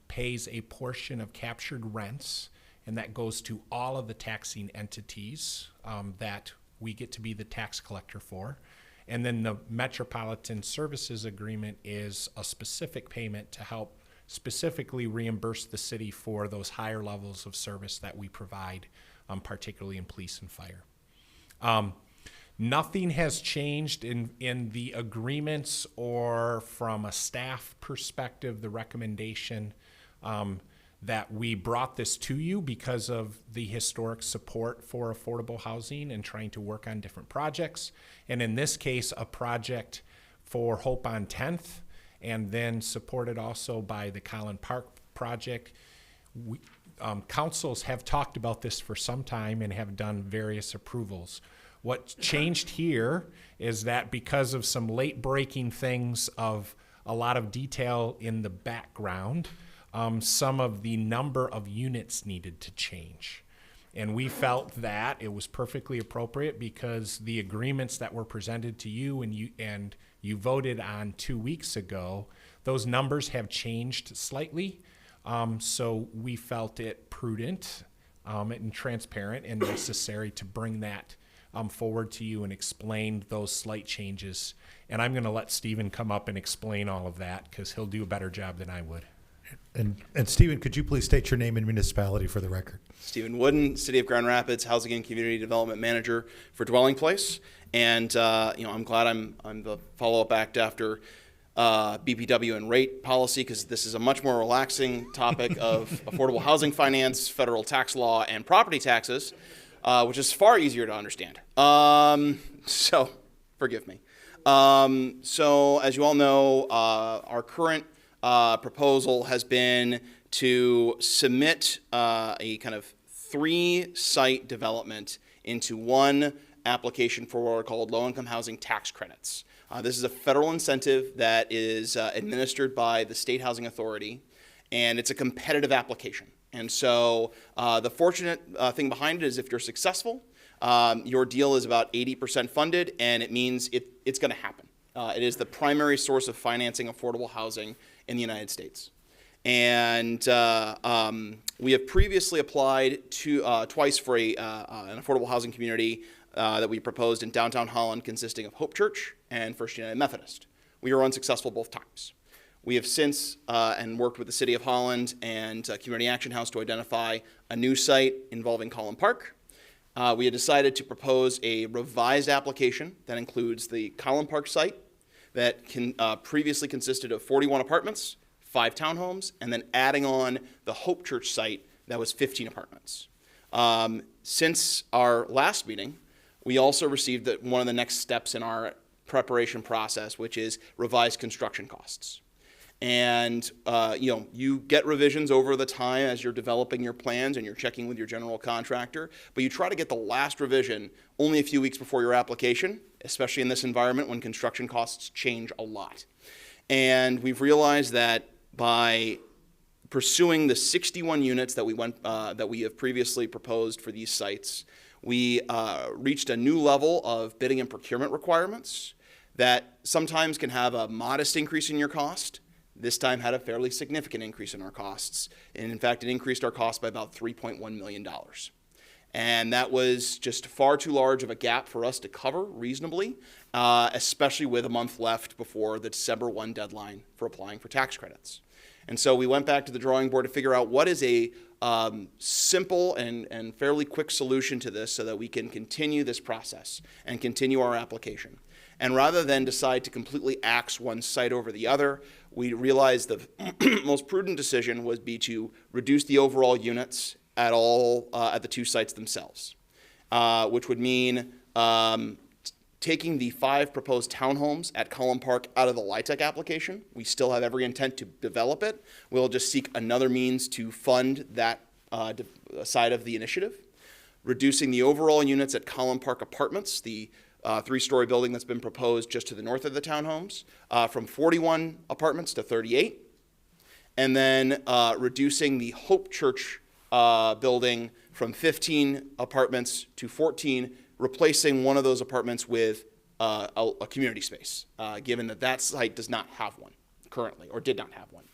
S16: pays a portion of captured rents, and that goes to all of the taxing entities that we get to be the tax collector for. And then the Metropolitan Services Agreement is a specific payment to help specifically reimburse the city for those higher levels of service that we provide, particularly in police and fire. Nothing has changed in the agreements or from a staff perspective, the recommendation that we brought this to you because of the historic support for affordable housing and trying to work on different projects. And in this case, a project for Hope on 10th, and then supported also by the Collin Park project. Councils have talked about this for some time and have done various approvals. What changed here is that because of some late breaking things of a lot of detail in the background, some of the number of units needed to change. And we felt that it was perfectly appropriate because the agreements that were presented to you and you voted on 2 weeks ago, those numbers have changed slightly. So we felt it prudent and transparent and necessary to bring that forward to you and explain those slight changes. And I'm going to let Stephen come up and explain all of that because he'll do a better job than I would.
S1: And Stephen, could you please state your name and municipality for the record?
S19: Stephen Wooden, City of Grand Rapids Housing and Community Development Manager for Dwelling Place, and I'm glad I'm the follow-up act after BPW and rate policy because this is a much more relaxing topic of affordable housing finance, federal tax law, and property taxes, which is far easier to understand. So forgive me. So as you all know, our current proposal has been to submit a kind of 3-site development into one application for what are called low-income housing tax credits. This is a federal incentive that is administered by the State Housing Authority, and it's a competitive application. And so the fortunate thing behind it is if you're successful, your deal is about 80% funded, and it means it's going to happen. It is the primary source of financing affordable housing in the United States. And we have previously applied twice for an affordable housing community that we proposed in downtown Holland consisting of Hope Church and First United Methodist. We were unsuccessful both times. We have since and worked with the City of Holland and Community Action House to identify a new site involving Collin Park. We had decided to propose a revised application that includes the Collin Park site that previously consisted of 41 apartments, 5 townhomes, and then adding on the Hope Church site that was 15 apartments. Since our last meeting, we also received one of the next steps in our preparation process, which is revised construction costs. And you get revisions over the time as you're developing your plans and you're checking with your general contractor, but you try to get the last revision only a few weeks before your application, especially in this environment when construction costs change a lot. And we've realized that by pursuing the 61 units that we have previously proposed for these sites, we reached a new level of bidding and procurement requirements that sometimes can have a modest increase in your cost. This time had a fairly significant increase in our costs. And in fact, it increased our cost by about $3.1 million. And that was just far too large of a gap for us to cover reasonably, especially with a month left before the December 1 deadline for applying for tax credits. And so we went back to the drawing board to figure out what is a simple and fairly quick solution to this so that we can continue this process and continue our application. And rather than decide to completely axe one site over the other, we realized the most prudent decision would be to reduce the overall units at the 2 sites themselves, which would mean taking the 5 proposed townhomes at Collin Park out of the LIHTC application. We still have every intent to develop it. We'll just seek another means to fund that side of the initiative. Reducing the overall units at Collin Park Apartments, the 3-story building that's been proposed just to the north of the townhomes, from 41 apartments to 38. And then reducing the Hope Church building from 15 apartments to 14, replacing one of those apartments with a community space, given that that site does not have one currently, or did not have one.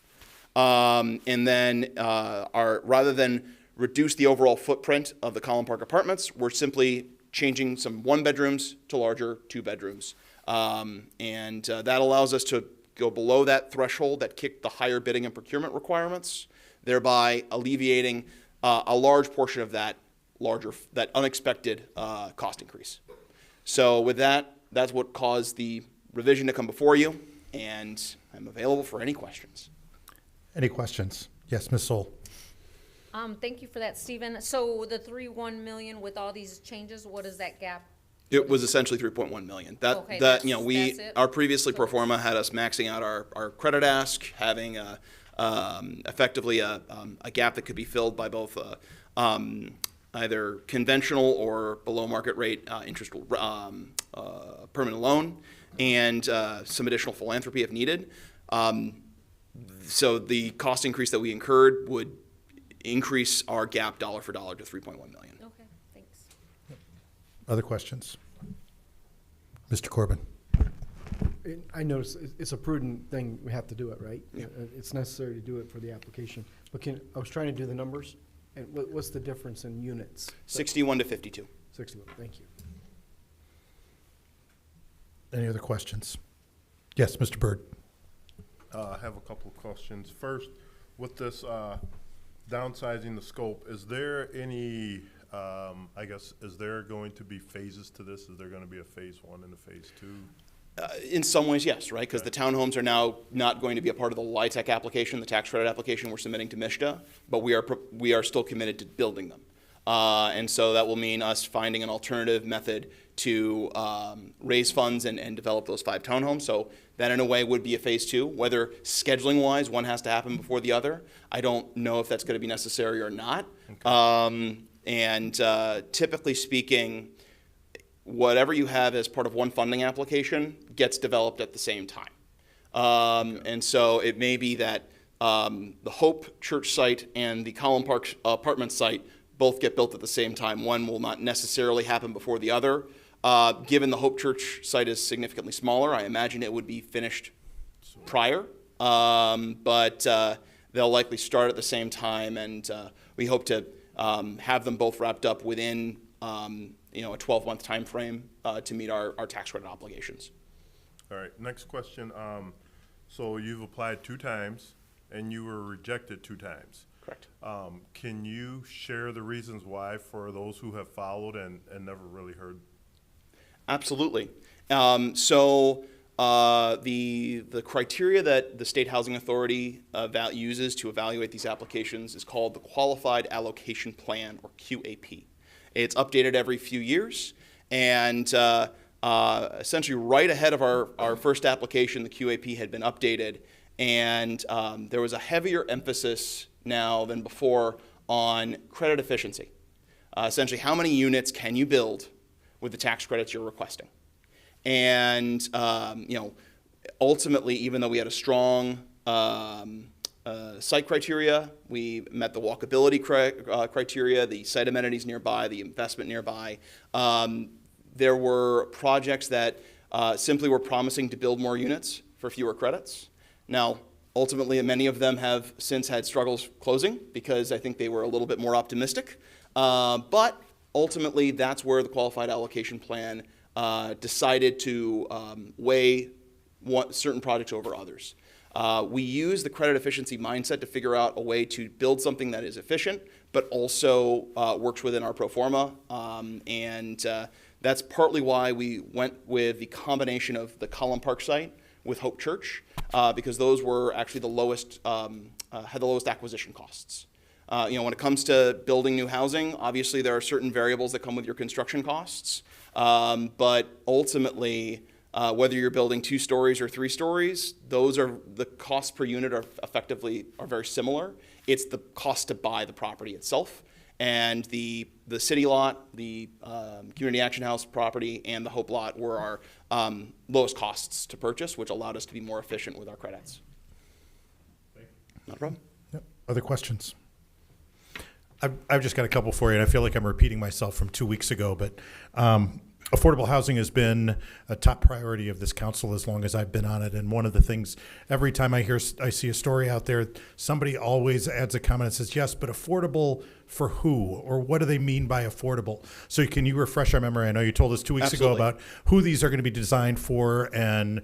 S19: And then rather than reduce the overall footprint of the Collin Park apartments, we're simply changing some 1-bedrooms to larger 2-bedrooms. And that allows us to go below that threshold that kicked the higher bidding and procurement requirements, thereby alleviating a large portion of that unexpected cost increase. So with that, that's what caused the revision to come before you, and I'm available for any questions.
S1: Any questions? Yes, Ms. Soul.
S14: Thank you for that, Stephen. So the 3.1 million with all these changes, what is that gap?
S19: It was essentially 3.1 million.
S14: Okay,
S19: that's
S14: it?
S19: our previously pro forma had us maxing out our credit ask, having effectively a gap that could be filled by both either conventional or below market rate interest permanent loan, and some additional philanthropy if needed. So the cost increase that we incurred would increase our gap dollar for dollar to 3.1 million.
S14: Okay, thanks.
S1: Other questions? Mr. Corbin.
S15: I notice it's a prudent thing, we have to do it, right?
S19: Yeah.
S15: It's necessary to do it for the application. But I was trying to do the numbers, and what's the difference in units?
S19: 61 to 52.
S15: 61, thank you.
S1: Any other questions? Yes, Mr. Byrd.
S20: I have a couple of questions. First, with this downsizing the scope, is there any, is there going to be phases to this? Is there going to be a phase 1 and a phase 2?
S19: In some ways, yes, right? Because the townhomes are now not going to be a part of the LIHTC application, the tax credit application we're submitting to MSHDA, but we are still committed to building them. And so that will mean us finding an alternative method to raise funds and develop those 5 townhomes. So that in a way would be a phase 2. Whether scheduling-wise one has to happen before the other, I don't know if that's going to be necessary or not. Okay. Typically speaking, whatever you have as part of one funding application gets developed at the same time. And so it may be that the Hope Church site and the Collin Park apartment site both get built at the same time. One will not necessarily happen before the other. Given the Hope Church site is significantly smaller, I imagine it would be finished prior. But they'll likely start at the same time, and we hope to have them both wrapped up within a 12-month time frame to meet our tax credit obligations.
S20: All right, next question. So you've applied 2 times and you were rejected 2 times.
S19: Correct.
S20: Can you share the reasons why for those who have followed and never really heard?
S19: Absolutely. The criteria that the State Housing Authority uses to evaluate these applications is called the Qualified Allocation Plan, or QAP. It's updated every few years, and essentially right ahead of our first application, the QAP had been updated, and there was a heavier emphasis now than before on credit efficiency. Essentially, how many units can you build with the tax credits you're requesting? And ultimately, even though we had a strong site criteria, we met the walkability criteria, the site amenities nearby, the investment nearby. There were projects that simply were promising to build more units for fewer credits. Now, ultimately, many of them have since had struggles closing because I think they were a little bit more optimistic. But ultimately, that's where the Qualified Allocation Plan decided to weigh certain projects over others. We use the credit efficiency mindset to figure out a way to build something that is efficient, but also works within our pro forma. That's partly why we went with the combination of the Collin Park site with Hope Church, because those were actually the lowest, had the lowest acquisition costs. When it comes to building new housing, obviously there are certain variables that come with your construction costs, but ultimately, whether you're building 2 stories or 3 stories, those are the costs per unit are very similar. It's the cost to buy the property itself, and the city lot, the Community Action House property, and the Hope lot were our lowest costs to purchase, which allowed us to be more efficient with our credits. Thank you. Not a problem.
S1: Yep. Other questions? I've just got a couple for you, and I feel like I'm repeating myself from 2 weeks ago, but affordable housing has been a top priority of this council as long as I've been on it. And one of the things, every time I see a story out there, somebody always adds a comment and says, yes, but affordable for who? Or what do they mean by affordable? So can you refresh our memory? I know you told us 2 weeks
S19: Absolutely.
S1: ago about who these are going to be designed for and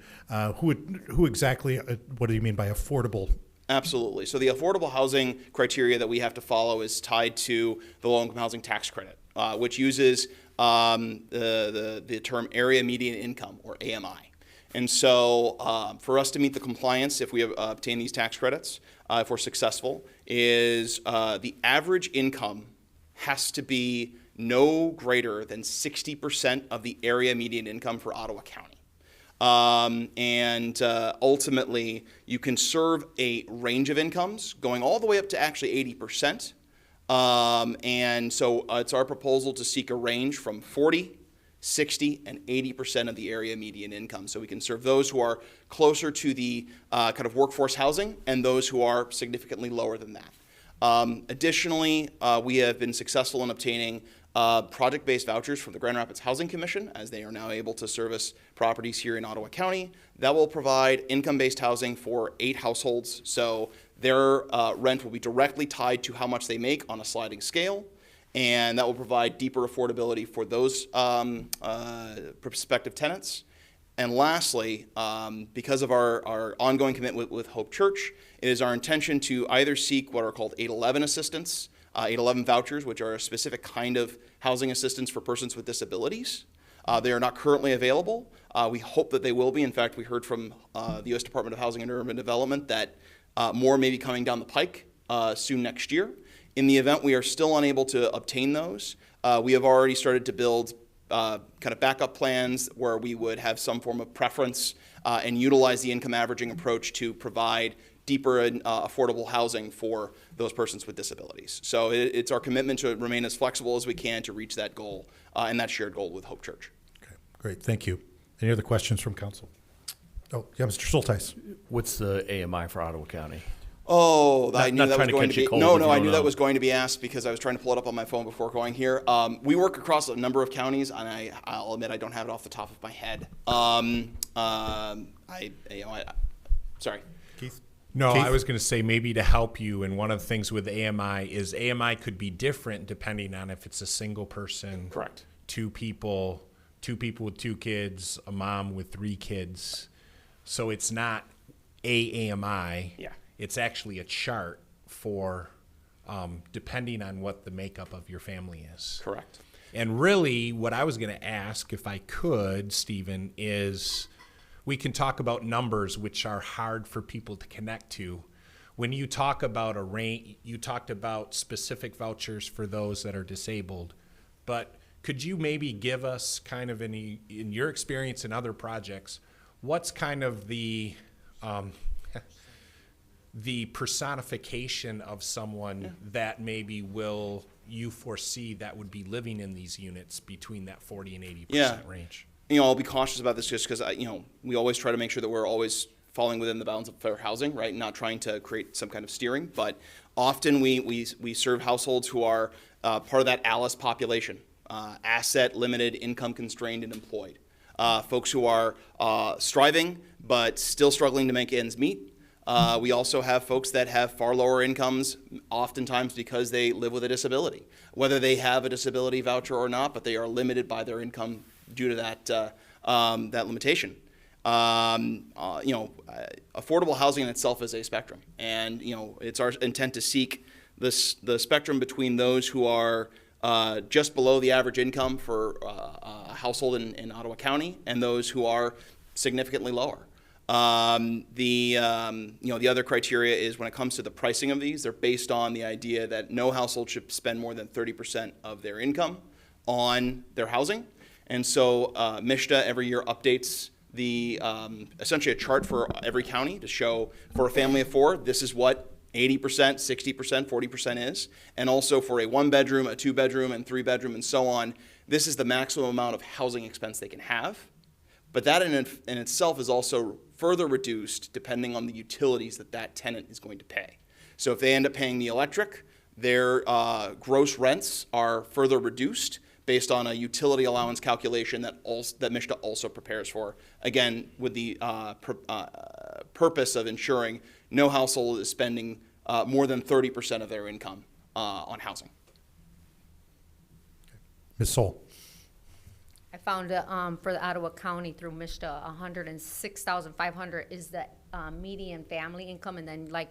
S1: who exactly, what do you mean by affordable?
S19: Absolutely. So the affordable housing criteria that we have to follow is tied to the low-income housing tax credit, which uses the term area median income, or AMI. And so for us to meet the compliance, if we obtain these tax credits, if we're successful, is the average income has to be no greater than 60% of the area median income for Ottawa County. Ultimately, you can serve a range of incomes going all the way up to actually 80%. So it's our proposal to seek a range from 40, 60, and 80% of the area median income. So we can serve those who are closer to the kind of workforce housing and those who are significantly lower than that. Additionally, we have been successful in obtaining project-based vouchers from the Grand Rapids Housing Commission, as they are now able to service properties here in Ottawa County. That will provide income-based housing for 8 households. So their rent will be directly tied to how much they make on a sliding scale, and that will provide deeper affordability for those prospective tenants. And lastly, because of our ongoing commitment with Hope Church, it is our intention to either seek what are called 811 assistance, 811 vouchers, which are a specific kind of housing assistance for persons with disabilities. They are not currently available. We hope that they will be. In fact, we heard from the U.S. Department of Housing and Urban Development that more may be coming down the pike soon next year. In the event we are still unable to obtain those, we have already started to build kind of backup plans where we would have some form of preference and utilize the income averaging approach to provide deeper and affordable housing for those persons with disabilities. So it's our commitment to remain as flexible as we can to reach that goal and that shared goal with Hope Church.
S1: Okay, great, thank you. Any other questions from council? Oh, yeah, Mr. Schulteis.
S18: What's the AMI for Ottawa County?
S19: Oh, I knew
S18: not
S19: that was
S18: trying to
S19: going
S18: catch
S19: to
S18: you
S19: be.
S18: cold
S19: No,
S18: if
S19: no,
S18: you
S19: I
S18: don't
S19: knew
S18: know.
S19: that was going to be asked because I was trying to pull it up on my phone before going here. We work across a number of counties, and I'll admit I don't have it off the top of my head. Sorry.
S1: Keith?
S16: No,
S1: Keith?
S16: I was going to say maybe to help you, and one of the things with AMI is AMI could be different depending on if it's a single person.
S19: Correct.
S16: 2 people with 2 kids, a mom with 3 kids. So it's not a AMI.
S19: Yeah.
S16: It's actually a chart for depending on what the makeup of your family is.
S19: Correct.
S16: And really, what I was going to ask, if I could, Stephen, is we can talk about numbers which are hard for people to connect to. When you talk about a range, you talked about specific vouchers for those that are disabled, but could you maybe give us kind of in your experience in other projects, what's kind of the personification of someone that maybe you foresee that would be living in these units between that 40 and 80% range?
S19: I'll be cautious about this just because, we always try to make sure that we're always falling within the bounds of fair housing, right? Not trying to create some kind of steering, but often we serve households who are part of that ALICE population, asset limited, income constrained, and employed. Folks who are striving but still struggling to make ends meet. We also have folks that have far lower incomes, oftentimes because they live with a disability, whether they have a disability voucher or not, but they are limited by their income due to that limitation. Affordable housing in itself is a spectrum, and it's our intent to seek the spectrum between those who are just below the average income for a household in Ottawa County and those who are significantly lower. The other criteria is when it comes to the pricing of these, they're based on the idea that no household should spend more than 30% of their income on their housing. And so MISHDA every year updates the essentially a chart for every county to show for a family of 4, this is what 80%, 60%, 40% is. And also for a 1-bedroom, a 2-bedroom, and 3-bedroom, and so on, this is the maximum amount of housing expense they can have. But that in itself is also further reduced depending on the utilities that tenant is going to pay. So if they end up paying the electric, their gross rents are further reduced based on a utility allowance calculation that MISTA also prepares for, again, with the purpose of ensuring no household is spending more than 30% of their income on housing.
S1: Ms. Soul.
S14: I found for the Ottawa County through MISTA, 106,500 is the median family income, and then like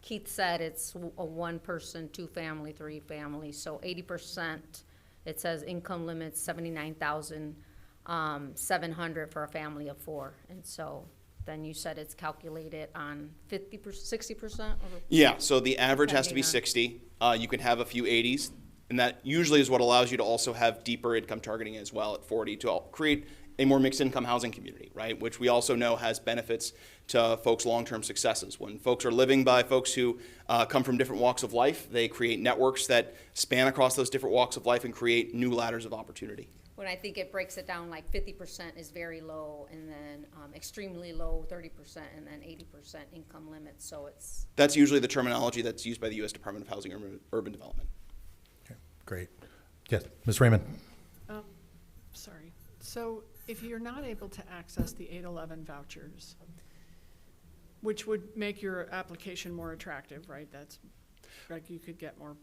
S14: Keith said, it's a 1 person, 2 family, 3 family. So 80%, it says income limits 79,700 for a family of 4, and so then you said it's calculated on 50%, 60%.
S19: Yeah. So the average has to be
S14: Depending
S19: 60. You can have a few 80s. And that usually is what allows you to also have deeper income targeting as well at 40 to create a more mixed income housing community, right? Which we also know has benefits to folks' long-term successes. When folks are living by folks who come from different walks of life, they create networks that span across those different walks of life and create new ladders of opportunity.
S14: When I think it breaks it down, like 50% is very low, and then extremely low, 30%, and then 80% income limit. So it's...
S19: That's usually the terminology that's used by the U.S. Department of Housing and Urban Development.
S1: Great. Yes, Ms. Raymond.
S5: Sorry. So if you're not able to access the 811 vouchers, which would make your application more attractive, right? That's like you could get more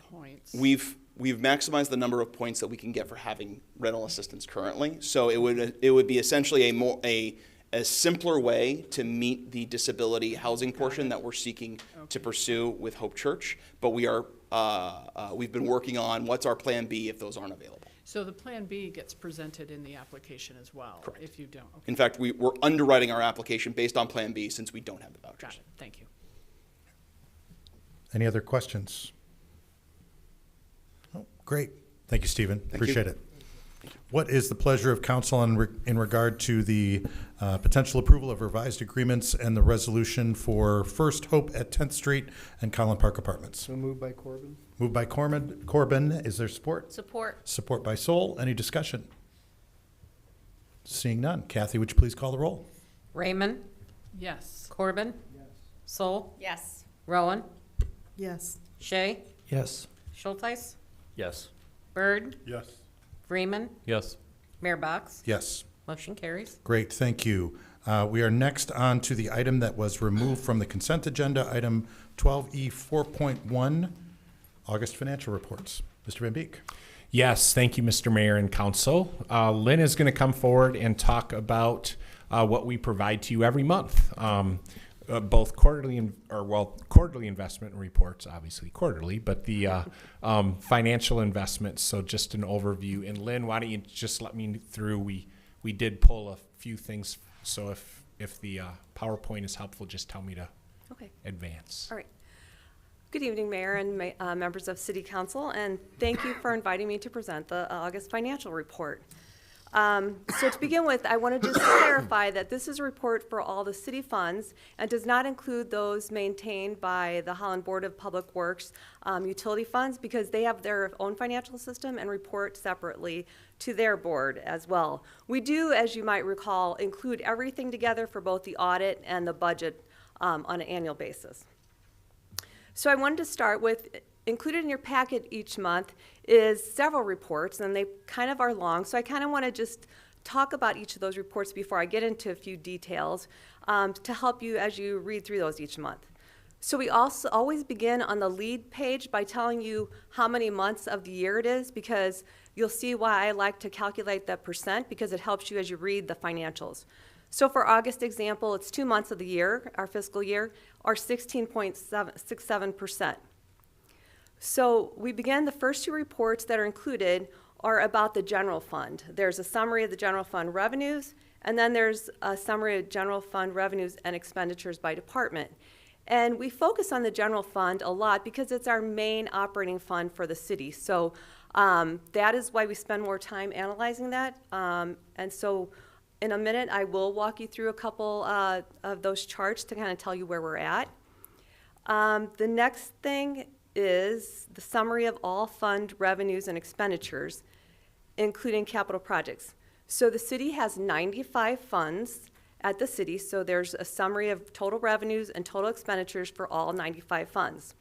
S5: points.
S19: We've maximized the number of points that we can get for having rental assistance currently. So it would be essentially a simpler way to meet the disability housing portion that we're seeking to pursue with Hope Church. But we've been working on what's our plan B if those aren't available.
S5: So the Plan B gets presented in the application as well.
S19: Correct.
S5: If you don't. Okay.
S19: In fact, we're underwriting our application based on Plan B since we don't have the vouchers.
S5: Got it. Thank you.
S1: Any other questions? Oh, great. Thank you, Stephen. Appreciate it. What is the pleasure of council in regard to the potential approval of revised agreements and the resolution for First Hope at 10th Street and Collin Park Apartments?
S15: So moved by Corbin.
S1: Moved by Corbin. Is there support?
S14: Support.
S1: Support by Soul. Any discussion? Seeing none. Kathy, would you please call the roll?
S2: Raymond,
S5: Yes.
S2: Corbin, Soul,
S14: Yes.
S2: Rowan,
S5: Yes.
S2: Shay,
S17: Yes.
S2: Schulteis,
S18: Yes.
S2: Bird,
S20: Yes.
S2: Freeman,
S6: Yes.
S2: Mayor Box.
S1: Yes.
S2: Motion carries.
S1: Great, thank you. We are next on to the item that was removed from the consent agenda, item 12E 4.1, August financial reports. Mr. Van Beek.
S16: Yes, thank you, Mr. Mayor and Council. Lynn is going to come forward and talk about what we provide to you every month, both quarterly quarterly investment reports, obviously quarterly, but the financial investments. So just an overview. And Lynn, why don't you just let me through? We did pull a few things, so if the PowerPoint is helpful, just tell me to advance.
S21: All right. Good evening, Mayor and members of City Council, and thank you for inviting me to present the August financial report. So to begin with, I want to just clarify that this is a report for all the city funds and does not include those maintained by the Holland Board of Public Works utility funds, because they have their own financial system and report separately to their board as well. We do, as you might recall, include everything together for both the audit and the budget on an annual basis. So I wanted to start with, included in your packet each month is several reports, and they kind of are long, so I kind of want to just talk about each of those reports before I get into a few details to help you as you read through those each month. So we also always begin on the lead page by telling you how many months of the year it is, because you'll see why I like to calculate that percent, because it helps you as you read the financials. So for August example, it's 2 months of the year, our fiscal year, or 16.67%. So we begin, the first two reports that are included are about the general fund. There's a summary of the general fund revenues, and then there's a summary of general fund revenues and expenditures by department. And we focus on the general fund a lot because it's our main operating fund for the city. So that is why we spend more time analyzing that. And so in a minute, I will walk you through a couple of those charts to kind of tell you where we're at. The next thing is the summary of all fund revenues and expenditures, including capital projects. So the city has 95 funds at the city, so there's a summary of total revenues and total expenditures for all 95 funds.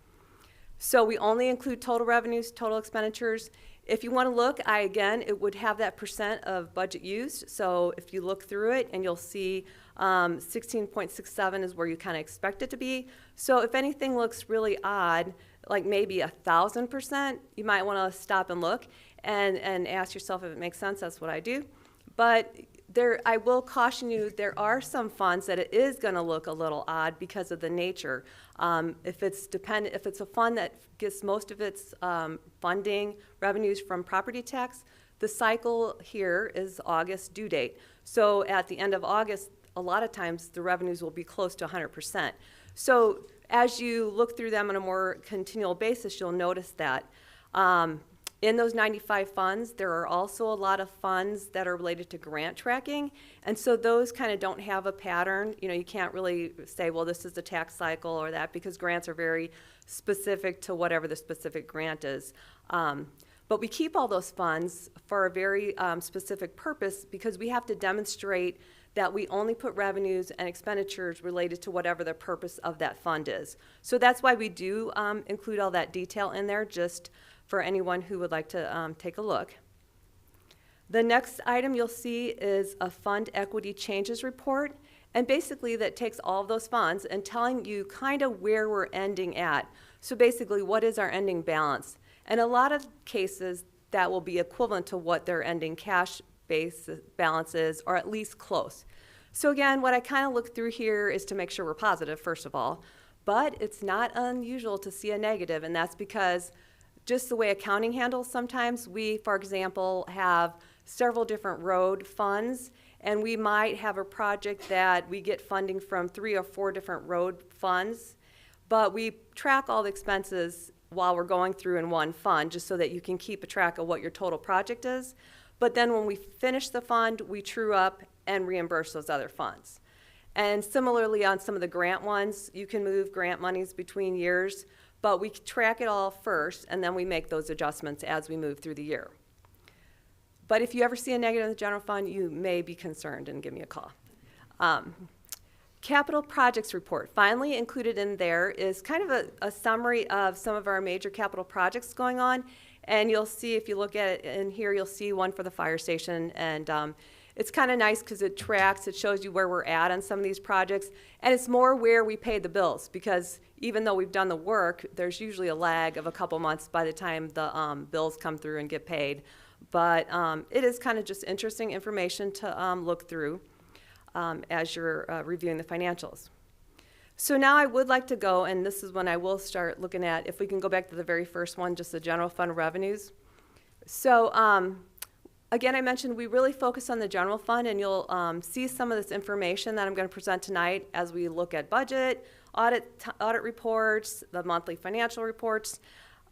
S21: So we only include total revenues, total expenditures. If you want to look, again, it would have that percent of budget used. So if you look through it, and you'll see 16.67 is where you kind of expect it to be. So if anything looks really odd, like maybe 1,000%, you might want to stop and look and ask yourself if it makes sense. That's what I do. But I will caution you, there are some funds that it is going to look a little odd because of the nature. If it's a fund that gets most of its funding revenues from property tax, the cycle here is August due date. So at the end of August, a lot of times the revenues will be close to 100%. So as you look through them on a more continual basis, you'll notice that. In those 95 funds, there are also a lot of funds that are related to grant tracking, and so those kind of don't have a pattern. You know, you can't really say, well, this is the tax cycle or that, because grants are very specific to whatever the specific grant is. But we keep all those funds for a very specific purpose, because we have to demonstrate that we only put revenues and expenditures related to whatever the purpose of that fund is. So that's why we do include all that detail in there, just for anyone who would like to take a look. The next item you'll see is a fund equity changes report, and basically that takes all of those funds and telling you kind of where we're ending at. So basically, what is our ending balance? In a lot of cases, that will be equivalent to what their ending cash base balance is, or at least close. So again, what I kind of look through here is to make sure we're positive, first of all, but it's not unusual to see a negative, and that's because just the way accounting handles sometimes, we, for example, have several different road funds, and we might have a project that we get funding from 3 or 4 different road funds, but we track all the expenses while we're going through in one fund, just so that you can keep a track of what your total project is. But then when we finish the fund, we true up and reimburse those other funds. And similarly on some of the grant ones, you can move grant monies between years, but we track it all first, and then we make those adjustments as we move through the year. But if you ever see a negative in the general fund, you may be concerned and give me a call. Capital projects report. Finally included in there is kind of a summary of some of our major capital projects going on. And you'll see, if you look at it in here, you'll see one for the fire station. And it's kind of nice because it tracks, it shows you where we're at on some of these projects. And it's more where we paid the bills, because even though we've done the work, there's usually a lag of a couple months by the time the bills come through and get paid. But it is kind of just interesting information to look through as you're reviewing the financials. So now I would like to go, and this is when I will start looking at, if we can go back to the very first one, just the general fund revenues. So again, I mentioned we really focus on the general fund, and you'll see some of this information that I'm going to present tonight as we look at budget, audit reports, the monthly financial reports.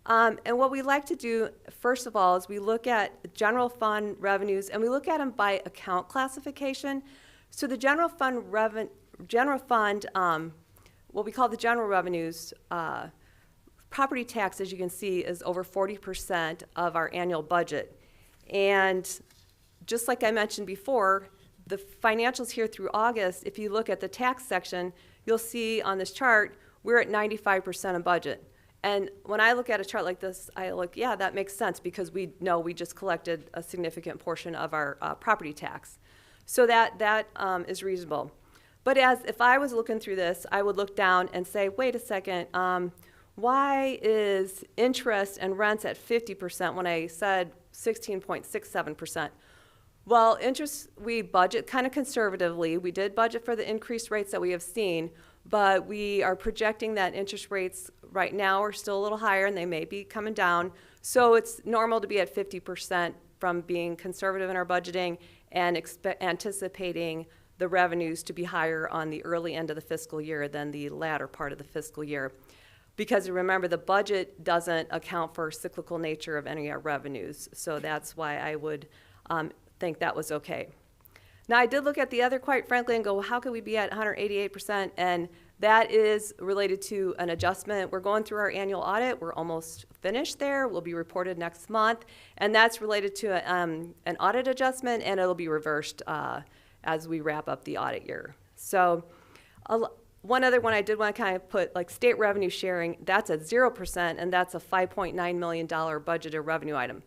S21: And what we like to do, first of all, is we look at general fund revenues, and we look at them by account classification. So the general fund, what we call the general revenues, property tax, as you can see, is over 40% of our annual budget. And just like I mentioned before, the financials here through August, if you look at the tax section, you'll see on this chart, we're at 95% of budget. And when I look at a chart like this, I look, yeah, that makes sense, because we know we just collected a significant portion of our property tax. So that is reasonable. But if I was looking through this, I would look down and say, wait a second, why is interest and rents at 50% when I said 16.67%? Well, interest, we budget kind of conservatively. We did budget for the increased rates that we have seen, but we are projecting that interest rates right now are still a little higher, and they may be coming down. So it's normal to be at 50% from being conservative in our budgeting and anticipating the revenues to be higher on the early end of the fiscal year than the latter part of the fiscal year. Because remember, the budget doesn't account for cyclical nature of any of our revenues. So that's why I would think that was okay. Now, I did look at the other, quite frankly, and go, well, how could we be at 188%? And that is related to an adjustment. We're going through our annual audit. We're almost finished there. We'll be reported next month. And that's related to an audit adjustment, and it'll be reversed as we wrap up the audit year. So one other one I did want to kind of put, like state revenue sharing, that's at 0%, and that's a $5.9 million budgeted revenue item.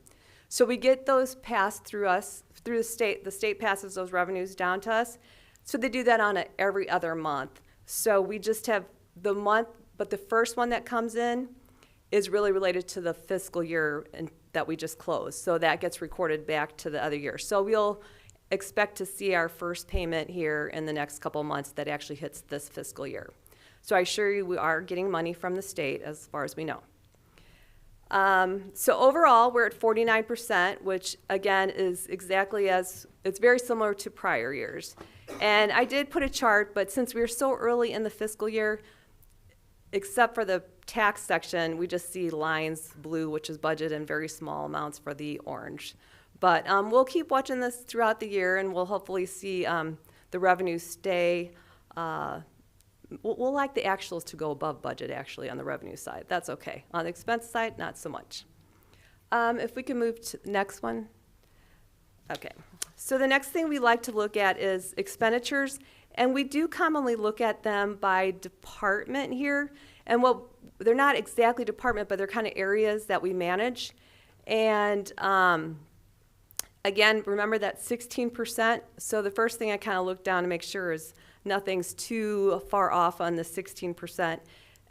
S21: So we get those passed through us, through the state passes those revenues down to us. So they do that on a every other month. So we just have the month, but the first one that comes in is really related to the fiscal year that we just closed. So that gets recorded back to the other year. So we'll expect to see our first payment here in the next couple of months that actually hits this fiscal year. So I assure you we are getting money from the state as far as we know. So overall, we're at 49%, which again is exactly as, it's very similar to prior years. And I did put a chart, but since we're so early in the fiscal year, except for the tax section, we just see lines blue, which is budget, and very small amounts for the orange. But we'll keep watching this throughout the year, and we'll hopefully see the revenues stay. We'll like the actuals to go above budget, actually, on the revenue side. That's okay. On the expense side, not so much. If we can move to the next one. Okay. So the next thing we like to look at is expenditures, and we do commonly look at them by department here. And they're not exactly department, but they're kind of areas that we manage. And again, remember that 16%. So the first thing I kind of look down to make sure is nothing's too far off on the 16%.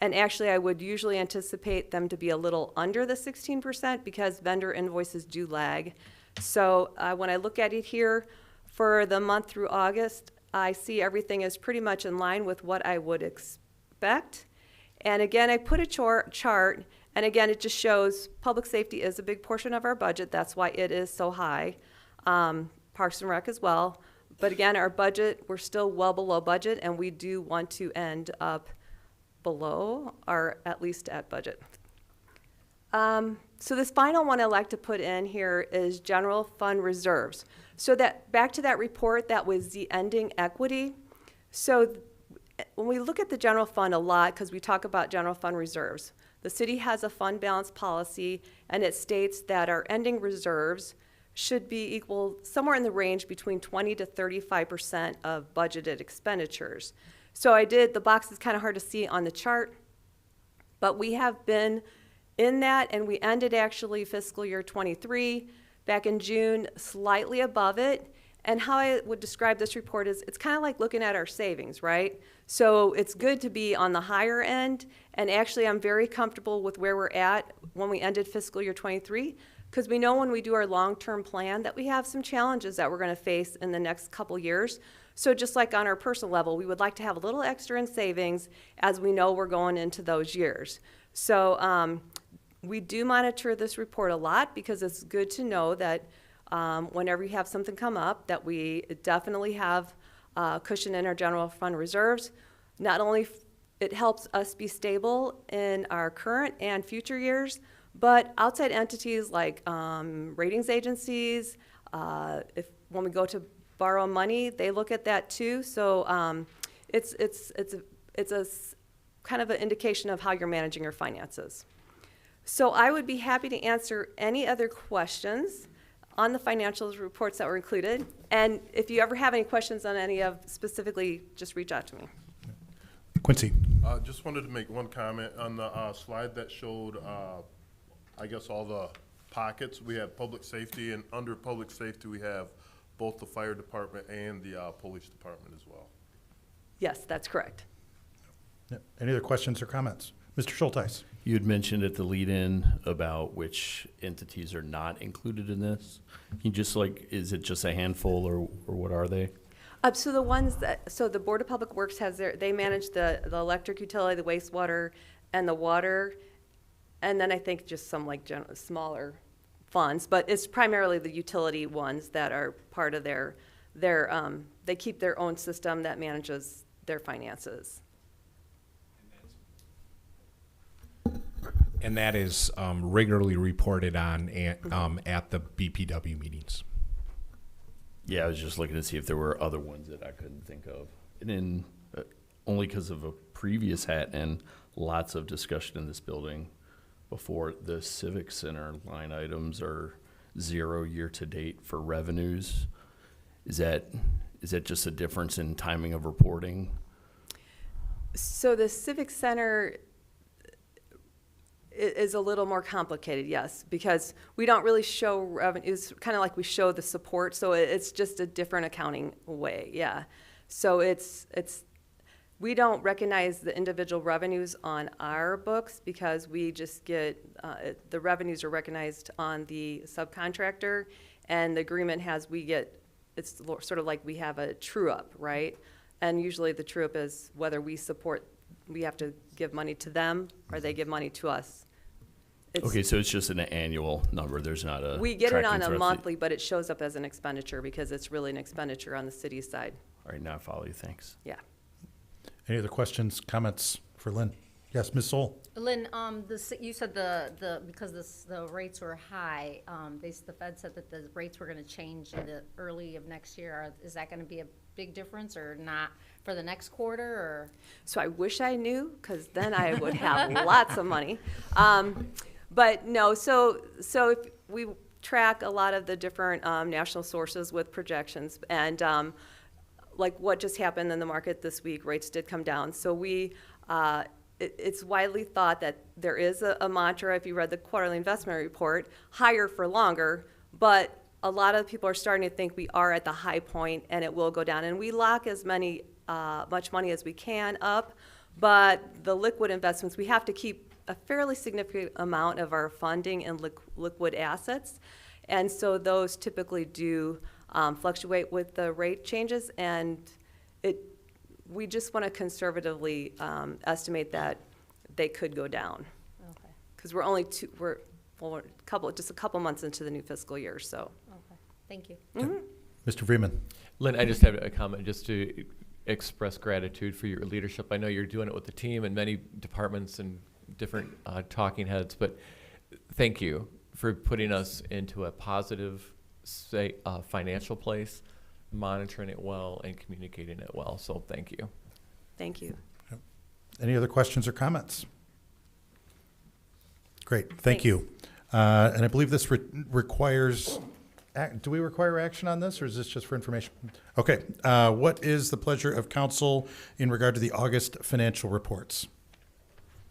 S21: And actually, I would usually anticipate them to be a little under the 16% because vendor invoices do lag. So when I look at it here for the month through August, I see everything is pretty much in line with what I would expect. And again, I put a chart, and again, it just shows public safety is a big portion of our budget. That's why it is so high. Parks and Rec as well. But again, our budget, we're still well below budget, and we do want to end up below or at least at budget. So this final one I like to put in here is general fund reserves. So that back to that report, that was the ending equity. So when we look at the general fund a lot, because we talk about general fund reserves, the city has a fund balance policy, and it states that our ending reserves should be equal somewhere in the range between 20 to 35% of budgeted expenditures. So the box is kind of hard to see on the chart, but we have been in that, and we ended actually fiscal year 23 back in June, slightly above it. And how I would describe this report is it's kind of like looking at our savings, right? So it's good to be on the higher end, and actually I'm very comfortable with where we're at when we ended fiscal year 23, because we know when we do our long-term plan that we have some challenges that we're going to face in the next couple years. So just like on our personal level, we would like to have a little extra in savings as we know we're going into those years. So we do monitor this report a lot because it's good to know that whenever you have something come up, that we definitely have cushion in our general fund reserves. Not only it helps us be stable in our current and future years, but outside entities like ratings agencies, when we go to borrow money, they look at that too. So it's a kind of an indication of how you're managing your finances. So I would be happy to answer any other questions on the financials reports that were included. And if you ever have any questions on any of specifically, just reach out to me.
S1: Quincy.
S20: Just wanted to make one comment on the slide that showed, I guess, all the pockets. We have public safety, and under public safety, we have both the fire department and the police department as well.
S21: Yes, that's correct.
S1: Yep. Any other questions or comments? Mr. Schulteis.
S18: You had mentioned at the lead-in about which entities are not included in this. Can you just is it just a handful, or what are they?
S21: So the ones so the Board of Public Works they manage the electric utility, the wastewater, and the water, and then I think just some smaller funds, but it's primarily the utility ones that are part of their they keep their own system that manages their finances.
S16: And that is regularly reported on at the BPW meetings.
S18: Yeah, I was just looking to see if there were other ones that I couldn't think of. And then only because of a previous hat and lots of discussion in this building before, the Civic Center line items are 0 year to date for revenues. Is that just a difference in timing of reporting?
S21: So the Civic Center is a little more complicated, yes, because we don't really show revenue. It's kind of like we show the support, so it's just a different accounting way, yeah. So we don't recognize the individual revenues on our books because we just get, the revenues are recognized on the subcontractor, and the agreement has, it's sort of like we have a true-up, right? And usually the true-up is whether we have to give money to them or they give money to us.
S18: Okay, so it's just an annual number. There's not a.
S21: We get it on
S18: tracking
S21: a
S18: throughout
S21: monthly, but it shows up as an expenditure because it's really an expenditure on the city's side.
S18: All right, now I follow you. Thanks.
S21: Yeah.
S1: Any other questions, comments for Lynn? Yes, Ms. Soul?
S14: Lynn, you said because the rates were high, the Fed said that the rates were gonna change in the early of next year. Is that gonna be a big difference or not for the next quarter, or?
S21: So I wish I knew, because then I would have lots of money. But no, so if we track a lot of the different national sources with projections, and like what just happened in the market this week, rates did come down. So it's widely thought that there is a mantra, if you read the quarterly investment report, higher for longer, but a lot of people are starting to think we are at the high point and it will go down. And we lock as much money as we can up, but the liquid investments, we have to keep a fairly significant amount of our funding in liquid assets. And so those typically do fluctuate with the rate changes, and we just want to conservatively estimate that they could go down.
S14: Okay.
S21: Because we're only just a couple months into the new fiscal year, so.
S14: Okay, thank you.
S1: Mr. Freeman?
S6: Lynn, I just have a comment just to express gratitude for your leadership. I know you're doing it with the team and many departments and different talking heads, but thank you for putting us into a positive, financial place, monitoring it well, and communicating it well. So thank you.
S21: Thank you.
S1: Any other questions or comments? Great, thank you. And I believe this requires, do we require action on this, or is this just for information? Okay, what is the pleasure of council in regard to the August financial reports?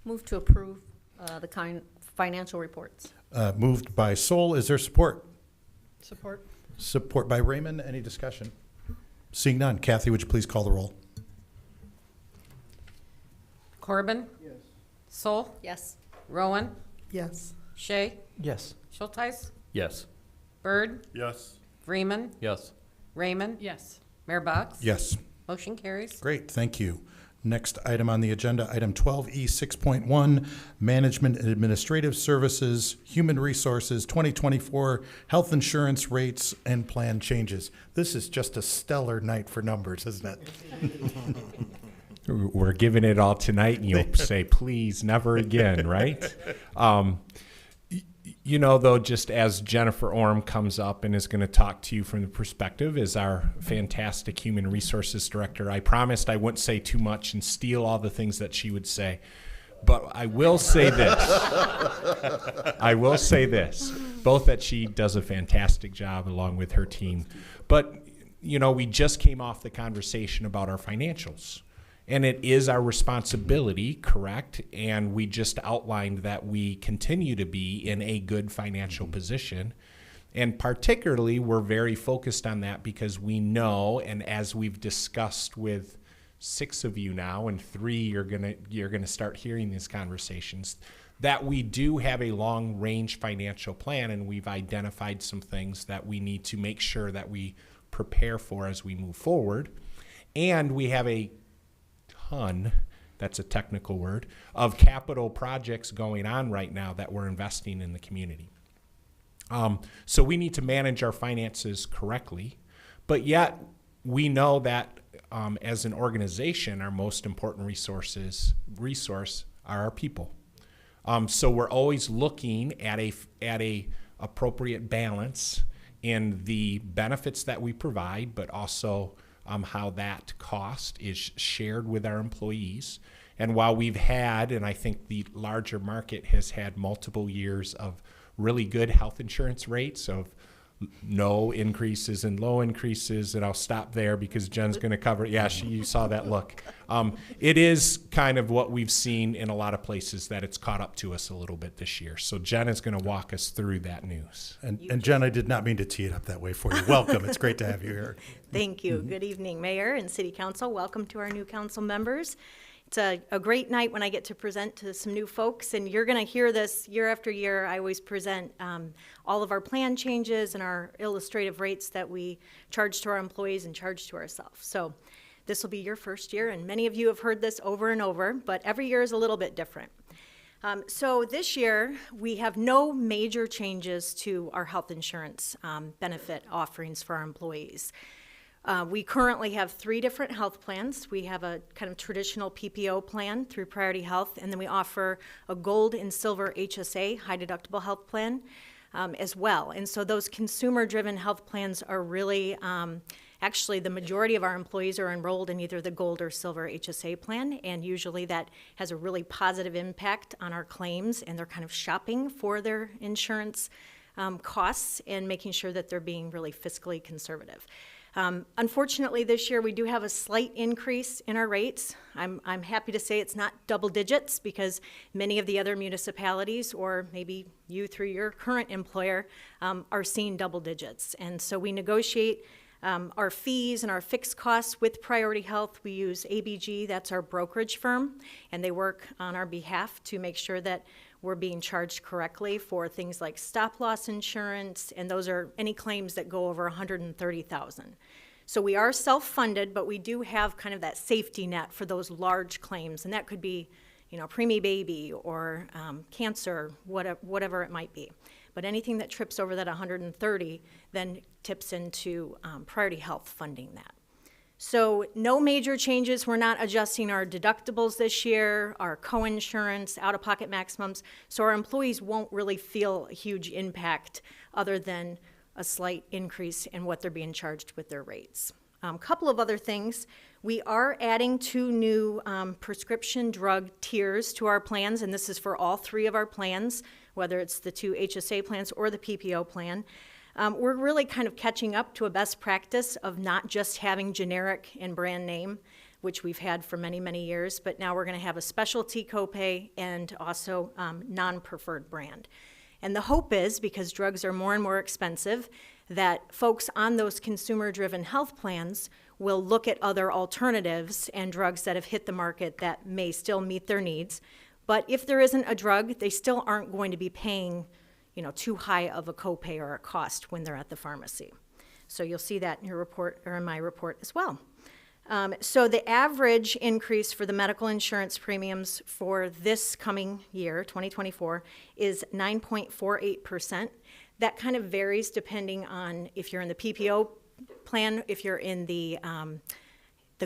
S14: Move to approve the financial reports.
S1: Moved by Sol. Is there support?
S5: Support.
S1: Support by Raymond. Any discussion? Seeing none. Kathy, would you please call the roll?
S2: Corbin?
S15: Yes.
S2: Sol?
S14: Yes.
S2: Rowan?
S15: Yes.
S2: Shay?
S17: Yes.
S2: Schulteis?
S18: Yes.
S2: Bird?
S20: Yes.
S2: Freeman?
S6: Yes.
S2: Raymond?
S5: Yes.
S2: Mayor Box?
S1: Yes.
S2: Motion carries.
S1: Great, thank you. Next item on the agenda, item 12E 6.1, Management and Administrative Services, Human Resources, 2024 Health Insurance Rates and Plan Changes. This is just a stellar night for numbers, isn't it?
S16: We're giving it all tonight, and you'll say, please, never again, right? You know, though, just as Jennifer Orm comes up and is going to talk to you from the perspective as our fantastic Human Resources Director, I promised I wouldn't say too much and steal all the things that she would say. But I will say this. I will say this, both that she does a fantastic job along with her team. But, you know, we just came off the conversation about our financials. And it is our responsibility, correct? And we just outlined that we continue to be in a good financial position. And particularly, we're very focused on that because we know, and as we've discussed with 6 of you now, and 3 you're gonna start hearing these conversations, that we do have a long-range financial plan, and we've identified some things that we need to make sure that we prepare for as we move forward. And we have a ton, that's a technical word, of capital projects going on right now that we're investing in the community. So we need to manage our finances correctly, but yet we know that as an organization, our most important resource are our people. So we're always looking at a appropriate balance in the benefits that we provide, but also how that cost is shared with our employees. And while we've had, and I think the larger market has had multiple years of really good health insurance rates of no increases and low increases, and I'll stop there because Jen's going to cover. Yeah, you saw that look. It is kind of what we've seen in a lot of places, that it's caught up to us a little bit this year. So Jen is going to walk us through that news.
S1: And Jen, I did not mean to tee it up that way for you. Welcome. It's great to have you here.
S3: Thank you. Good evening, Mayor and City Council. Welcome to our new council members. It's a great night when I get to present to some new folks, and you're going to hear this year after year. I always present all of our plan changes and our illustrative rates that we charge to our employees and charge to ourselves. So this will be your first year, and many of you have heard this over and over, but every year is a little bit different. So this year, we have no major changes to our health insurance benefit offerings for our employees. We currently have 3 different health plans. We have a kind of traditional PPO plan through Priority Health, and then we offer a gold and silver HSA, high deductible health plan, as well. And so those consumer-driven health plans are really, actually the majority of our employees are enrolled in either the gold or silver HSA plan, and usually that has a really positive impact on our claims, and they're kind of shopping for their insurance costs and making sure that they're being really fiscally conservative. Unfortunately, this year we do have a slight increase in our rates. I'm happy to say it's not double digits, because many of the other municipalities, or maybe you through your current employer, are seeing double digits. And so we negotiate our fees and our fixed costs with Priority Health. We use ABG, that's our brokerage firm, and they work on our behalf to make sure that we're being charged correctly for things like stop loss insurance, and those are any claims that go over $130,000. So we are self-funded, but we do have kind of that safety net for those large claims, and that could be, preemie baby or cancer, whatever it might be. But anything that trips over that 130 then tips into Priority Health funding that. So no major changes. We're not adjusting our deductibles this year, our co-insurance, out-of-pocket maximums, so our employees won't really feel a huge impact other than a slight increase in what they're being charged with their rates. A couple of other things. We are adding 2 new prescription drug tiers to our plans, and this is for all 3 of our plans, whether it's the 2 HSA plans or the PPO plan. We're really kind of catching up to a best practice of not just having generic and brand name, which we've had for many, many years, but now we're going to have a specialty copay and also non-preferred brand. And the hope is, because drugs are more and more expensive, that folks on those consumer-driven health plans will look at other alternatives and drugs that have hit the market that may still meet their needs. But if there isn't a drug, they still aren't going to be paying too high of a copay or a cost when they're at the pharmacy. So you'll see that in your report, or in my report as well. So the average increase for the medical insurance premiums for this coming year, 2024, is 9.48%. That kind of varies depending on if you're in the PPO plan, if you're in the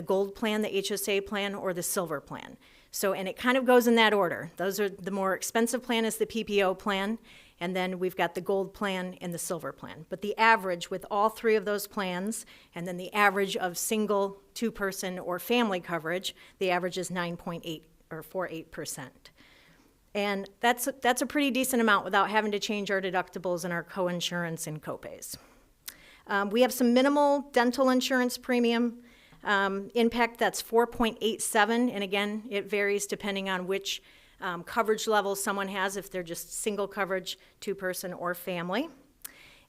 S3: gold plan, the HSA plan, or the silver plan. So, and it kind of goes in that order. Those are the more expensive plan is the PPO plan, and then we've got the gold plan and the silver plan. But the average with all 3 of those plans, and then the average of single, 2-person, or family coverage, the average is 9.8 or 48%. And that's a pretty decent amount without having to change our deductibles and our co-insurance and copays. We have some minimal dental insurance premium impact. That's 4.87, and again, it varies depending on which coverage level someone has, if they're just single coverage, 2-person, or family.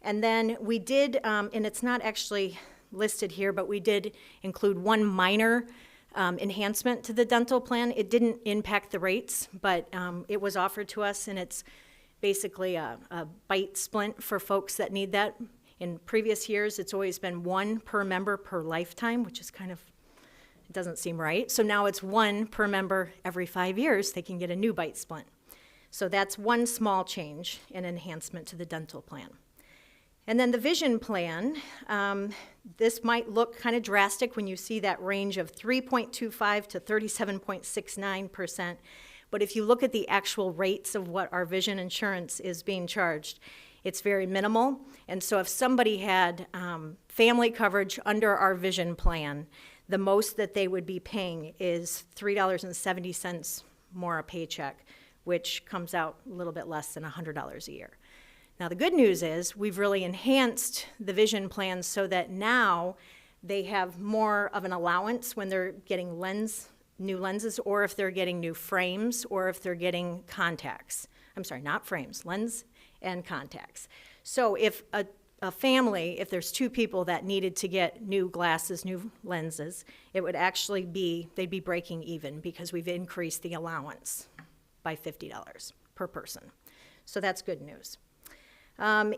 S3: And then we did, and it's not actually listed here, but we did include one minor enhancement to the dental plan. It didn't impact the rates, but it was offered to us, and it's basically a bite splint for folks that need that. In previous years, it's always been 1 per member per lifetime, which is kind of, it doesn't seem right. So now it's 1 per member every 5 years, they can get a new bite splint. So that's one small change and enhancement to the dental plan. And then the vision plan, this might look kind of drastic when you see that range of 3.25 to 37.69%. But if you look at the actual rates of what our vision insurance is being charged, it's very minimal. And so if somebody had family coverage under our vision plan, the most that they would be paying is $3.70 more a paycheck, which comes out a little bit less than $100 a year. Now, the good news is we've really enhanced the vision plans so that now they have more of an allowance when they're getting new lenses, or if they're getting new frames, or if they're getting contacts. I'm sorry, not frames, lens and contacts. So if a family, if there's two people that needed to get new glasses, new lenses, it would actually be, they'd be breaking even because we've increased the allowance by $50 per person. So that's good news.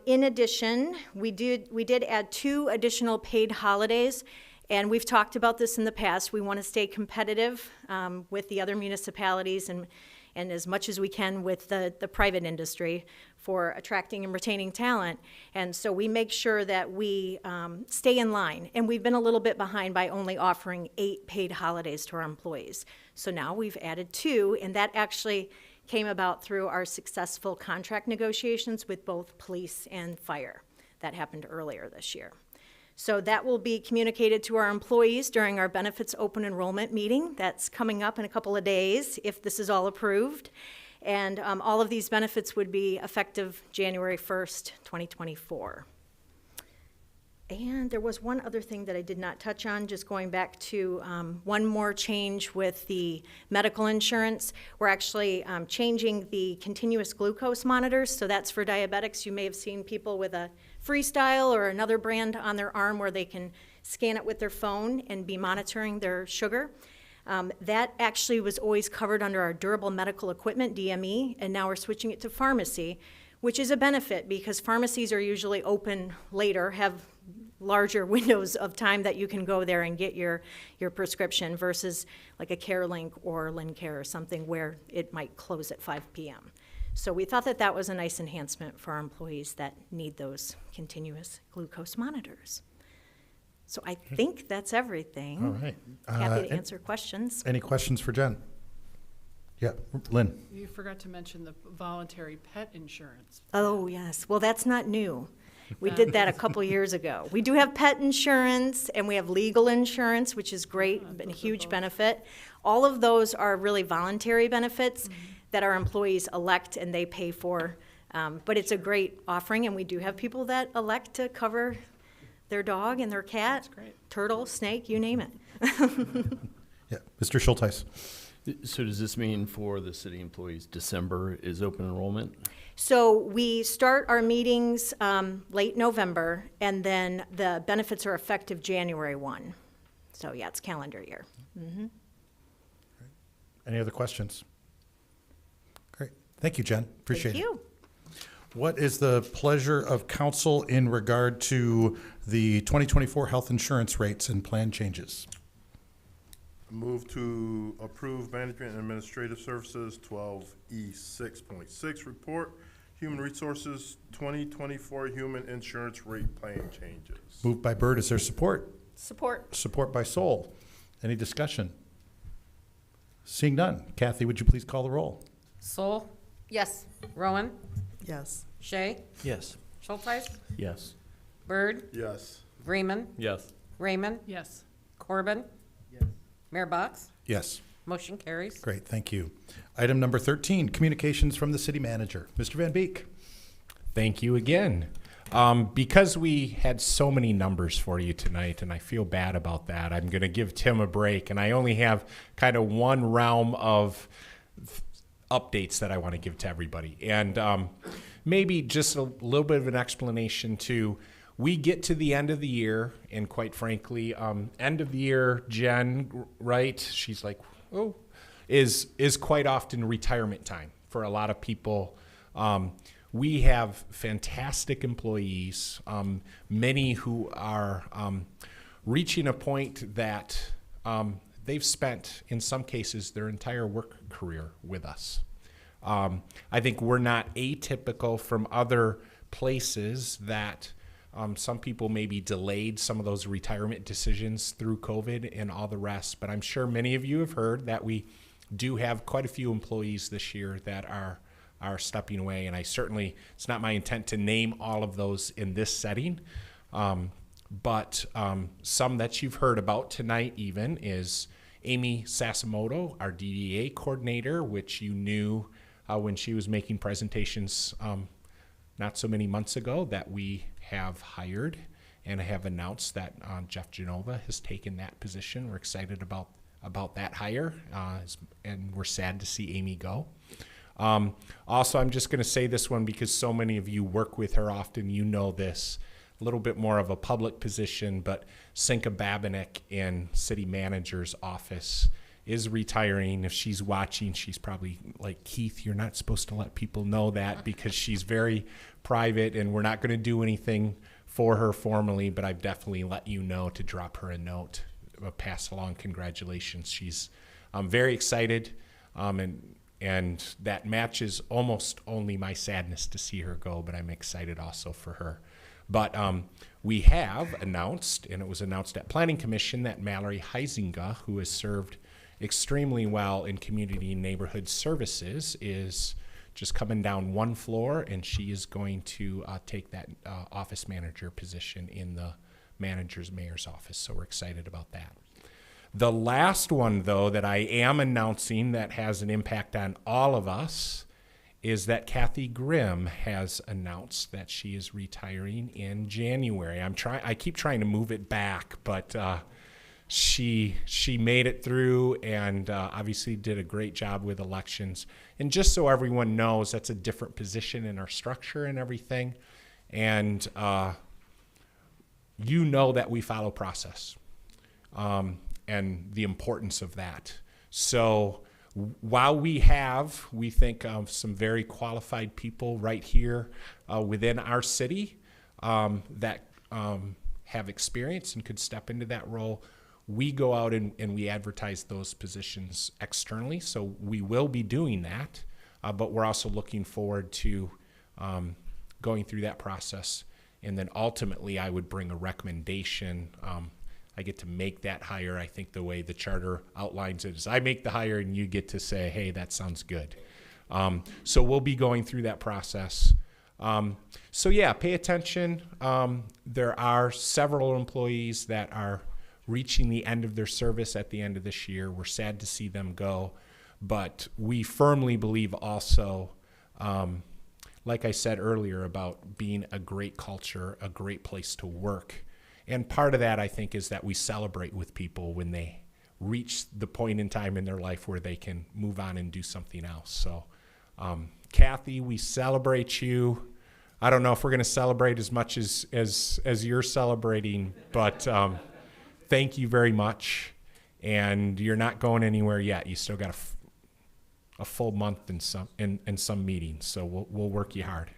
S3: In addition, we did add 2 additional paid holidays, and we've talked about this in the past. We want to stay competitive with the other municipalities and as much as we can with the private industry for attracting and retaining talent. And so we make sure that we stay in line. And we've been a little bit behind by only offering 8 paid holidays to our employees. So now we've added 2, and that actually came about through our successful contract negotiations with both police and fire. That happened earlier this year. So that will be communicated to our employees during our benefits open enrollment meeting. That's coming up in a couple of days if this is all approved. And all of these benefits would be effective January 1st, 2024. And there was one other thing that I did not touch on, just going back to one more change with the medical insurance. We're actually changing the continuous glucose monitors, so that's for diabetics. You may have seen people with a Freestyle or another brand on their arm where they can scan it with their phone and be monitoring their sugar. That actually was always covered under our durable medical equipment, DME, and now we're switching it to pharmacy, which is a benefit because pharmacies are usually open later, have larger windows of time that you can go there and get your prescription versus like a CareLink or Lincare or something where it might close at 5 p.m. So we thought that that was a nice enhancement for our employees that need those continuous glucose monitors. So I think that's everything.
S1: All right.
S3: Happy to answer questions.
S1: Any questions for Jen? Yeah, Lynn.
S5: You forgot to mention the voluntary pet insurance.
S3: Oh, yes. Well, that's not new. We did that a couple years ago. We do have pet insurance, and we have legal insurance, which is great, been a huge benefit. All of those are really voluntary benefits that our employees elect and they pay for. But it's a great offering, and we do have people that elect to cover their dog and their cat, turtle, snake, you name it.
S1: Yeah, Mr. Schulteis.
S18: So does this mean for the city employees, December is open enrollment?
S3: So we start our meetings late November, and then the benefits are effective January 1. So yeah, it's calendar year. Mm-hmm.
S1: Any other questions? Great. Thank you, Jen. Appreciate it.
S3: Thank you.
S1: What is the pleasure of council in regard to the 2024 health insurance rates and plan changes?
S20: Move to approve Management and Administrative Services 12E 6.6 report, Human Resources 2024 Human Insurance Rate Plan Changes.
S1: Moved by Byrd. Is there support?
S14: Support.
S1: Support by Soul. Any discussion? Seeing none. Kathy, would you please call the roll?
S2: Soul,
S14: Yes.
S2: Rowan,
S17: Yes.
S2: Shay,
S17: Yes.
S2: Schulteis,
S18: Yes.
S2: Byrd,
S20: Yes.
S2: Vreeman,
S18: Yes.
S2: Raymond,
S5: Yes.
S2: Corbin, Mayor Box.
S1: Yes.
S2: Motion carries.
S1: Great, thank you. Item number 13, communications from the city manager. Mr. Van Beek.
S16: Thank you again. Because we had so many numbers for you tonight, and I feel bad about that, I'm going to give Tim a break, and I only have kind of one realm of updates that I want to give to everybody. And maybe just a little bit of an explanation to, we get to the end of the year, and quite frankly, end of the year, Jen, right, she's like, oh, is quite often retirement time for a lot of people. We have fantastic employees, many who are reaching a point that they've spent, in some cases, their entire work career with us. I think we're not atypical from other places that some people maybe delayed some of those retirement decisions through COVID and all the rest, but I'm sure many of you have heard that we do have quite a few employees this year that are stepping away, and I certainly, it's not my intent to name all of those in this setting, but some that you've heard about tonight even is Amy Sasimoto, our DDA coordinator, which you knew when she was making presentations not so many months ago that we have hired and have announced that Jeff Genova has taken that position. We're excited about that hire, and we're sad to see Amy go. Also, I'm just going to say this one because so many of you work with her often. You know this. A little bit more of a public position, but Cinca Babinek in city manager's office is retiring. If she's watching, she's probably like, Keith, you're not supposed to let people know that because she's very private and we're not going to do anything for her formally, but I've definitely let you know to drop her a note, pass along congratulations. She's very excited, and that matches almost only my sadness to see her go, but I'm excited also for her. But we have announced, and it was announced at Planning Commission, that Mallory Heisinga, who has served extremely well in community and neighborhood services, is just coming down one floor, and she is going to take that office manager position in the mayor's office. So we're excited about that. The last one, though, that I am announcing that has an impact on all of us is that Kathy Grimm has announced that she is retiring in January. I keep trying to move it back, but she made it through and obviously did a great job with elections. And just so everyone knows, that's a different position in our structure and everything. And you know that we follow process and the importance of that. So while we think of some very qualified people right here within our city that have experience and could step into that role, we go out and we advertise those positions externally. So we will be doing that, but we're also looking forward to going through that process. And then ultimately, I would bring a recommendation. I get to make that hire. I think the way the charter outlines it is I make the hire and you get to say, hey, that sounds good. So we'll be going through that process. So yeah, pay attention. There are several employees that are reaching the end of their service at the end of this year. We're sad to see them go, but we firmly believe also, like I said earlier, about being a great culture, a great place to work. And part of that, I think, is that we celebrate with people when they reach the point in time in their life where they can move on and do something else. So, Kathy, we celebrate you. I don't know if we're going to celebrate as much as you're celebrating, but thank you very much. And you're not going anywhere yet. You still got a full month in some meetings, so we'll work you hard.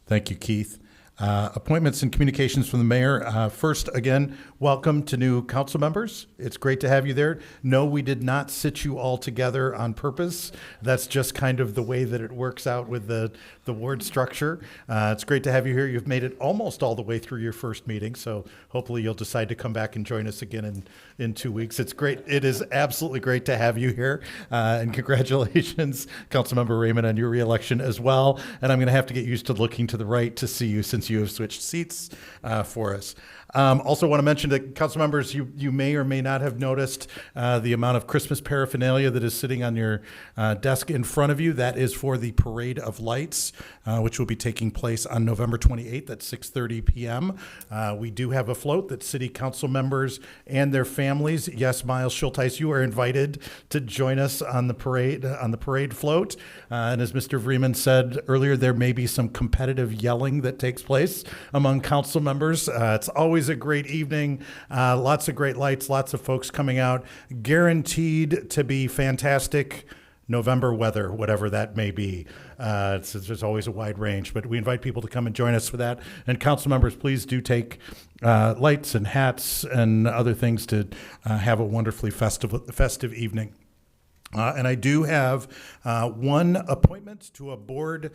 S1: Thank you, Keith. Appointments and communications from the mayor. First, again, welcome to new council members. It's great to have you there. No, we did not sit you all together on purpose. That's just kind of the way that it works out with the ward structure. It's great to have you here. You've made it almost all the way through your first meeting, so hopefully you'll decide to come back and join us again in 2 weeks. It's great. It is absolutely great to have you here, and congratulations, Councilmember Raymond, on your reelection as well. And I'm going to have to get used to looking to the right to see you since you have switched seats for us. Also want to mention that council members, you may or may not have noticed the amount of Christmas paraphernalia that is sitting on your desk in front of you. That is for the Parade of Lights, which will be taking place on November 28th at 6:30 p.m. We do have a float that city council members and their families, yes, Miles Schulteis, you are invited to join us on the parade float. And as Mr. Vreeman said earlier, there may be some competitive yelling that takes place among council members. It's always a great evening, lots of great lights, lots of folks coming out, guaranteed to be fantastic November weather, whatever that may be. There's always a wide range, but we invite people to come and join us for that. And council members, please do take lights and hats and other things to have a wonderfully festive evening. And I do have one appointment to a board,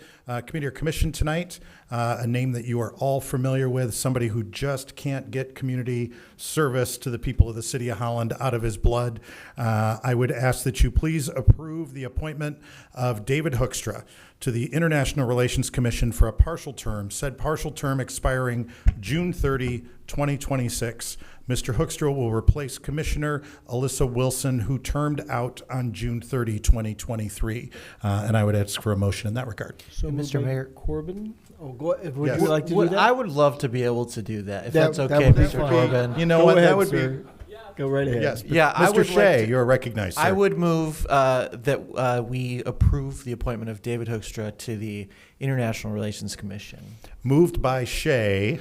S1: committee, or commission tonight, a name that you are all familiar with, somebody who just can't get community service to the people of the city of Holland out of his blood. I would ask that you please approve the appointment of David Hoekstra to the International Relations Commission for a partial term, said partial term expiring June 30, 2026. Mr. Hoekstra will replace Commissioner Alyssa Wilson, who termed out on June 30, 2023. And I would ask for a motion in that regard.
S15: So
S17: Mr. Mayor
S15: Corbin, would
S1: Yes.
S15: you like to do
S17: Would-
S15: that?
S17: I would love to be able to do that, if
S15: That-
S17: that's
S15: that
S17: okay,
S15: would be
S17: Mr.
S15: fine.
S17: Corbin.
S1: You know
S15: Go
S1: what?
S15: ahead,
S1: That would
S15: sir.
S1: be.
S15: Go right ahead.
S1: Yes.
S17: Yeah, I
S1: Mr.
S17: would
S1: Shea,
S17: like to-
S1: you're recognized, sir.
S17: I would move that we approve the appointment of David Hoekstra to the International Relations Commission.
S1: Moved by Shea.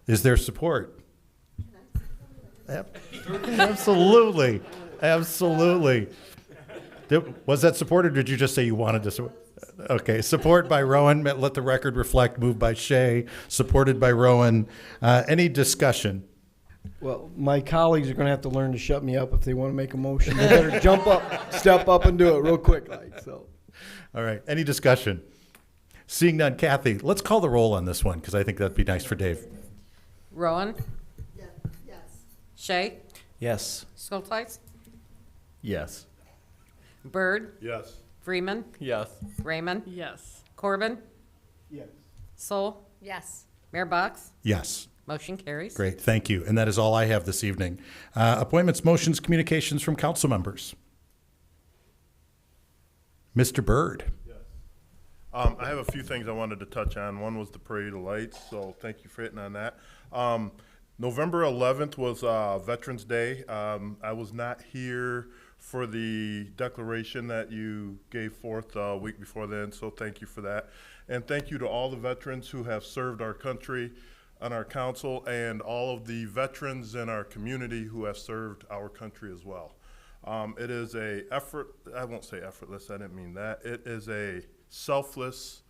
S1: Is there support? Absolutely. Absolutely. Was that support, or did you just say you wanted to support? Okay, support by Rowan. Let the record reflect. Moved by Shea, supported by Rowan. Any discussion?
S15: Well, my colleagues are going to have to learn to shut me up if they want to make a motion. They better jump up, step up, and do it real quick, like so.
S1: All right, any discussion? Seeing none, Kathy, let's call the roll on this one, because I think that'd be nice for Dave.
S2: Rowan?
S9: Yes.
S2: Shay?
S17: Yes.
S2: Schulteis?
S18: Yes.
S2: Byrd?
S20: Yes.
S2: Freeman?
S6: Yes.
S2: Raymond?
S5: Yes.
S2: Corbin?
S15: Yes.
S2: Soul?
S14: Yes.
S2: Mayor Box?
S1: Yes.
S2: Motion carries.
S1: Great, thank you. And that is all I have this evening. Appointments, motions, communications from council members. Mr. Byrd.
S20: I have a few things I wanted to touch on. One was the Parade of Lights, so thank you for hitting on that. November 11th was Veterans Day. I was not here for the declaration that you gave forth a week before then, so thank you for that. And thank you to all the veterans who have served our country on our council, and all of the veterans in our community who have served our country as well. It is a effort, I won't say effortless, I didn't mean that. It is a selfless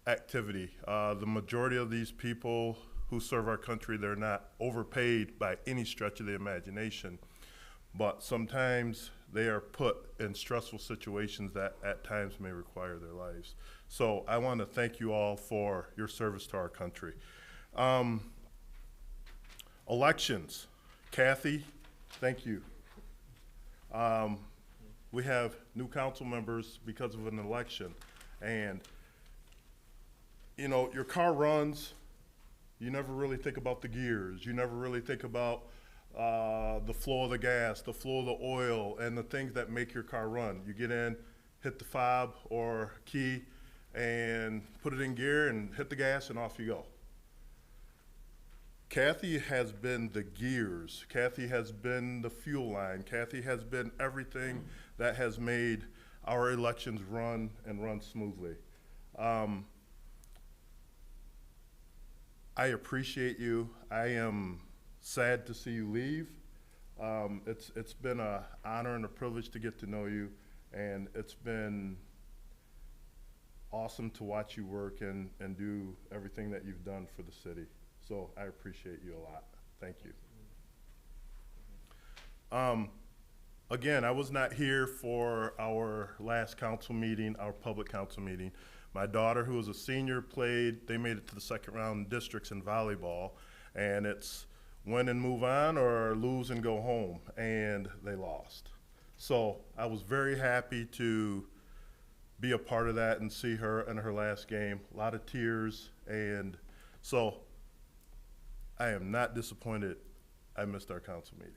S20: activity. The majority of these people who serve our country, they're not overpaid by any stretch of the imagination, but sometimes they are put in stressful situations that at times may require their lives. So I want to thank you all for your service to our country. Elections. Kathy, thank you. We have new council members because of an election, and you know, your car runs, you never really think about the gears, you never really think about the flow of the gas, the flow of the oil, and the things that make your car run. You get in, hit the fob or key, and put it in gear and hit the gas, and off you go. Kathy has been the gears. Kathy has been the fuel line. Kathy has been everything that has made our elections run and run smoothly. I appreciate you. I am sad to see you leave. It's been an honor and a privilege to get to know you, and it's been awesome to watch you work and do everything that you've done for the city. So I appreciate you a lot. Thank you. Again, I was not here for our last council meeting, our public council meeting. My daughter, who was a senior, they made it to the second round in districts in volleyball, and it's win and move on or lose and go home, and they lost. So I was very happy to be a part of that and see her in her last game. A lot of tears, and so I am not disappointed I missed our council meeting.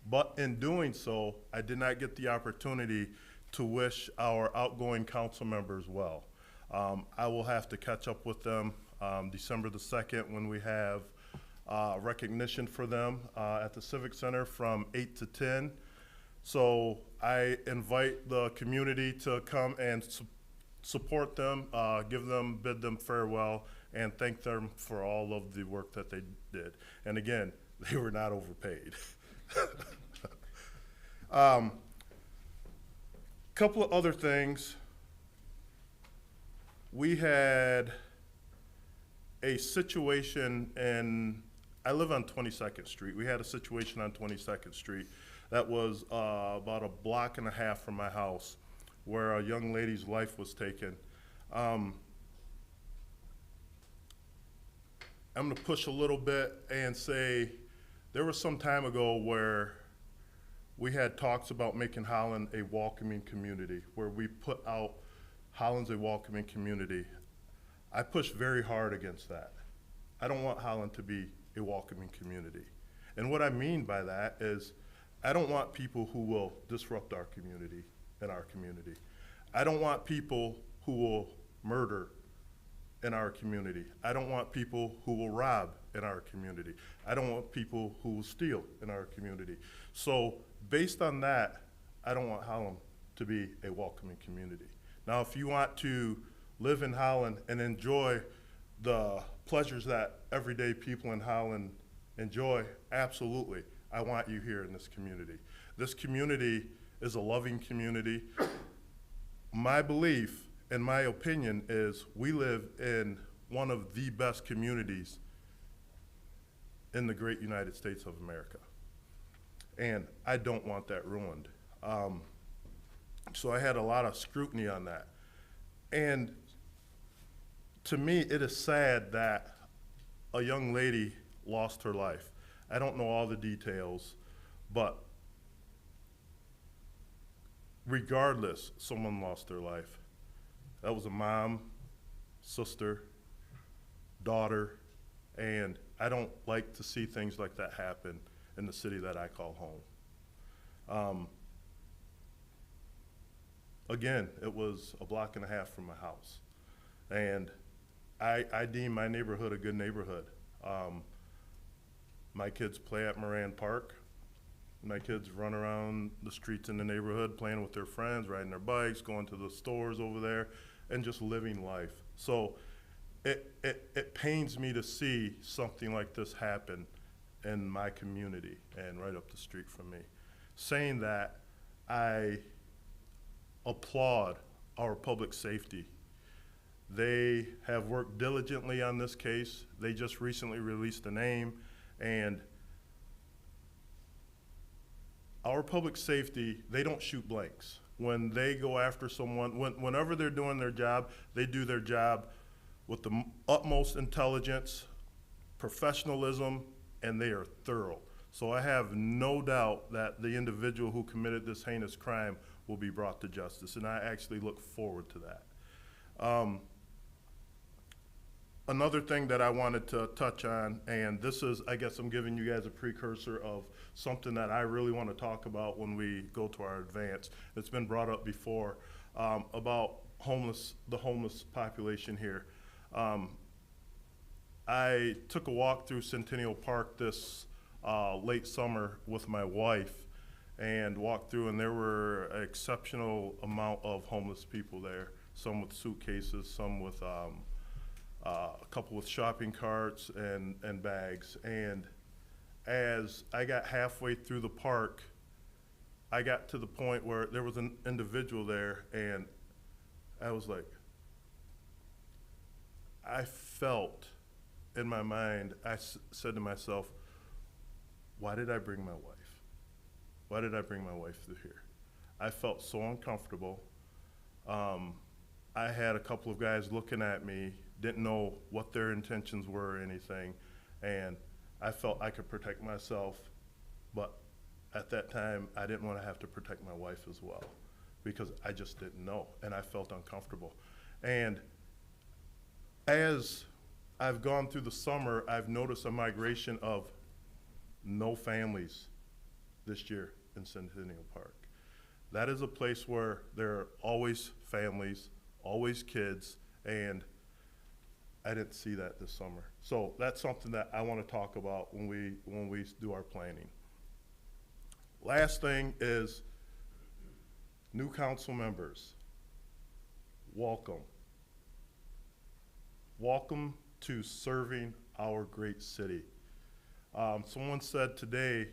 S20: But in doing so, I did not get the opportunity to wish our outgoing council members well. I will have to catch up with them December the 2nd when we have recognition for them at the Civic Center from 8 to 10. So I invite the community to come and support them, bid them farewell, and thank them for all of the work that they did. And again, they were not overpaid. Couple of other things. We had a situation I live on 22nd Street. We had a situation on 22nd Street that was about a block and a half from my house where a young lady's life was taken. I'm gonna push a little bit and say there was some time ago where we had talks about making Holland a welcoming community, where we put out Holland's a welcoming community. I pushed very hard against that. I don't want Holland to be a welcoming community. And what I mean by that is I don't want people who will disrupt our community and our community. I don't want people who will murder in our community. I don't want people who will rob in our community. I don't want people who will steal in our community. So based on that, I don't want Holland to be a welcoming community. Now, if you want to live in Holland and enjoy the pleasures that everyday people in Holland enjoy, absolutely, I want you here in this community. This community is a loving community. My belief, in my opinion, is we live in one of the best communities in the great United States of America. And I don't want that ruined. So I had a lot of scrutiny on that. And to me, it is sad that a young lady lost her life. I don't know all the details, but regardless, someone lost their life. That was a mom, sister, daughter, and I don't like to see things like that happen in the city that I call home. Again, it was a block and a half from my house, and I deem my neighborhood a good neighborhood. My kids play at Moran Park. My kids run around the streets in the neighborhood playing with their friends, riding their bikes, going to the stores over there, and just living life. So it pains me to see something like this happen in my community and right up the street from me. Saying that, I applaud our public safety. They have worked diligently on this case. They just recently released a name, and our public safety, they don't shoot blanks. When they go after someone, whenever they're doing their job, they do their job with the utmost intelligence, professionalism, and they are thorough. So I have no doubt that the individual who committed this heinous crime will be brought to justice, and I actually look forward to that. Another thing that I wanted to touch on, and this is, I guess I'm giving you guys a precursor of something that I really want to talk about when we go to our advance. It's been brought up before about the homeless population here. I took a walk through Centennial Park this late summer with my wife and walked through, and there were an exceptional amount of homeless people there, some with suitcases, some with a couple with shopping carts and bags. And as I got halfway through the park, I got to the point where there was an individual there, and I was like, I felt in my mind, I said to myself, why did I bring my wife? Why did I bring my wife through here? I felt so uncomfortable. I had a couple of guys looking at me, didn't know what their intentions were or anything, and I felt I could protect myself, but at that time, I didn't want to have to protect my wife as well, because I just didn't know, and I felt uncomfortable. And as I've gone through the summer, I've noticed a migration of no families this year in Centennial Park. That is a place where there are always families, always kids, and I didn't see that this summer. So that's something that I want to talk about when we do our planning. Last thing is new council members. Welcome. Welcome to serving our great city. Someone said today,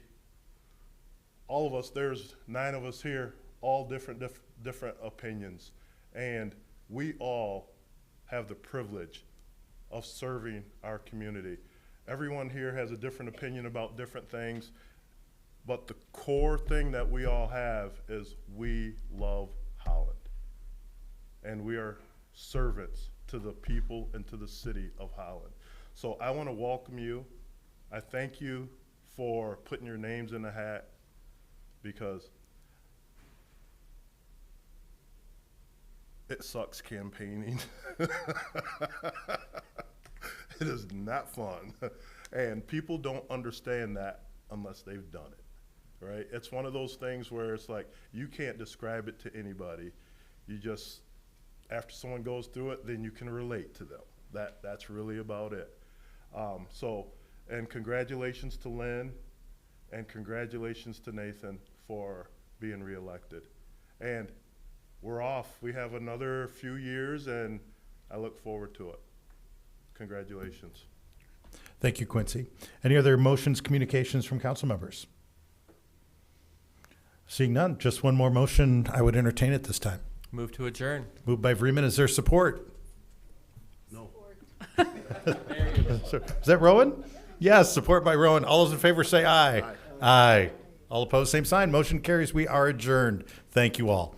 S20: all of us, there's 9 of us here, all different opinions, and we all have the privilege of serving our community. Everyone here has a different opinion about different things, but the core thing that we all have is we love Holland, and we are servants to the people and to the city of Holland. So I want to welcome you. I thank you for putting your names in the hat, because it sucks campaigning. It is not fun. And people don't understand that unless they've done it, right? It's one of those things where it's like, you can't describe it to anybody. You just, after someone goes through it, then you can relate to them. That's really about it. And congratulations to Lynn, and congratulations to Nathan for being reelected. And we're off. We have another few years, and I look forward to it. Congratulations.
S1: Thank you, Quincy. Any other motions, communications from council members? Seeing none, just one more motion I would entertain at this time.
S6: Move to adjourn.
S1: Moved by Vreeman. Is there support?
S20: No.
S1: Is that Rowan? Yes, support by Rowan. All those in favor say aye. Aye. All opposed, same sign. Motion carries. We are adjourned. Thank you all.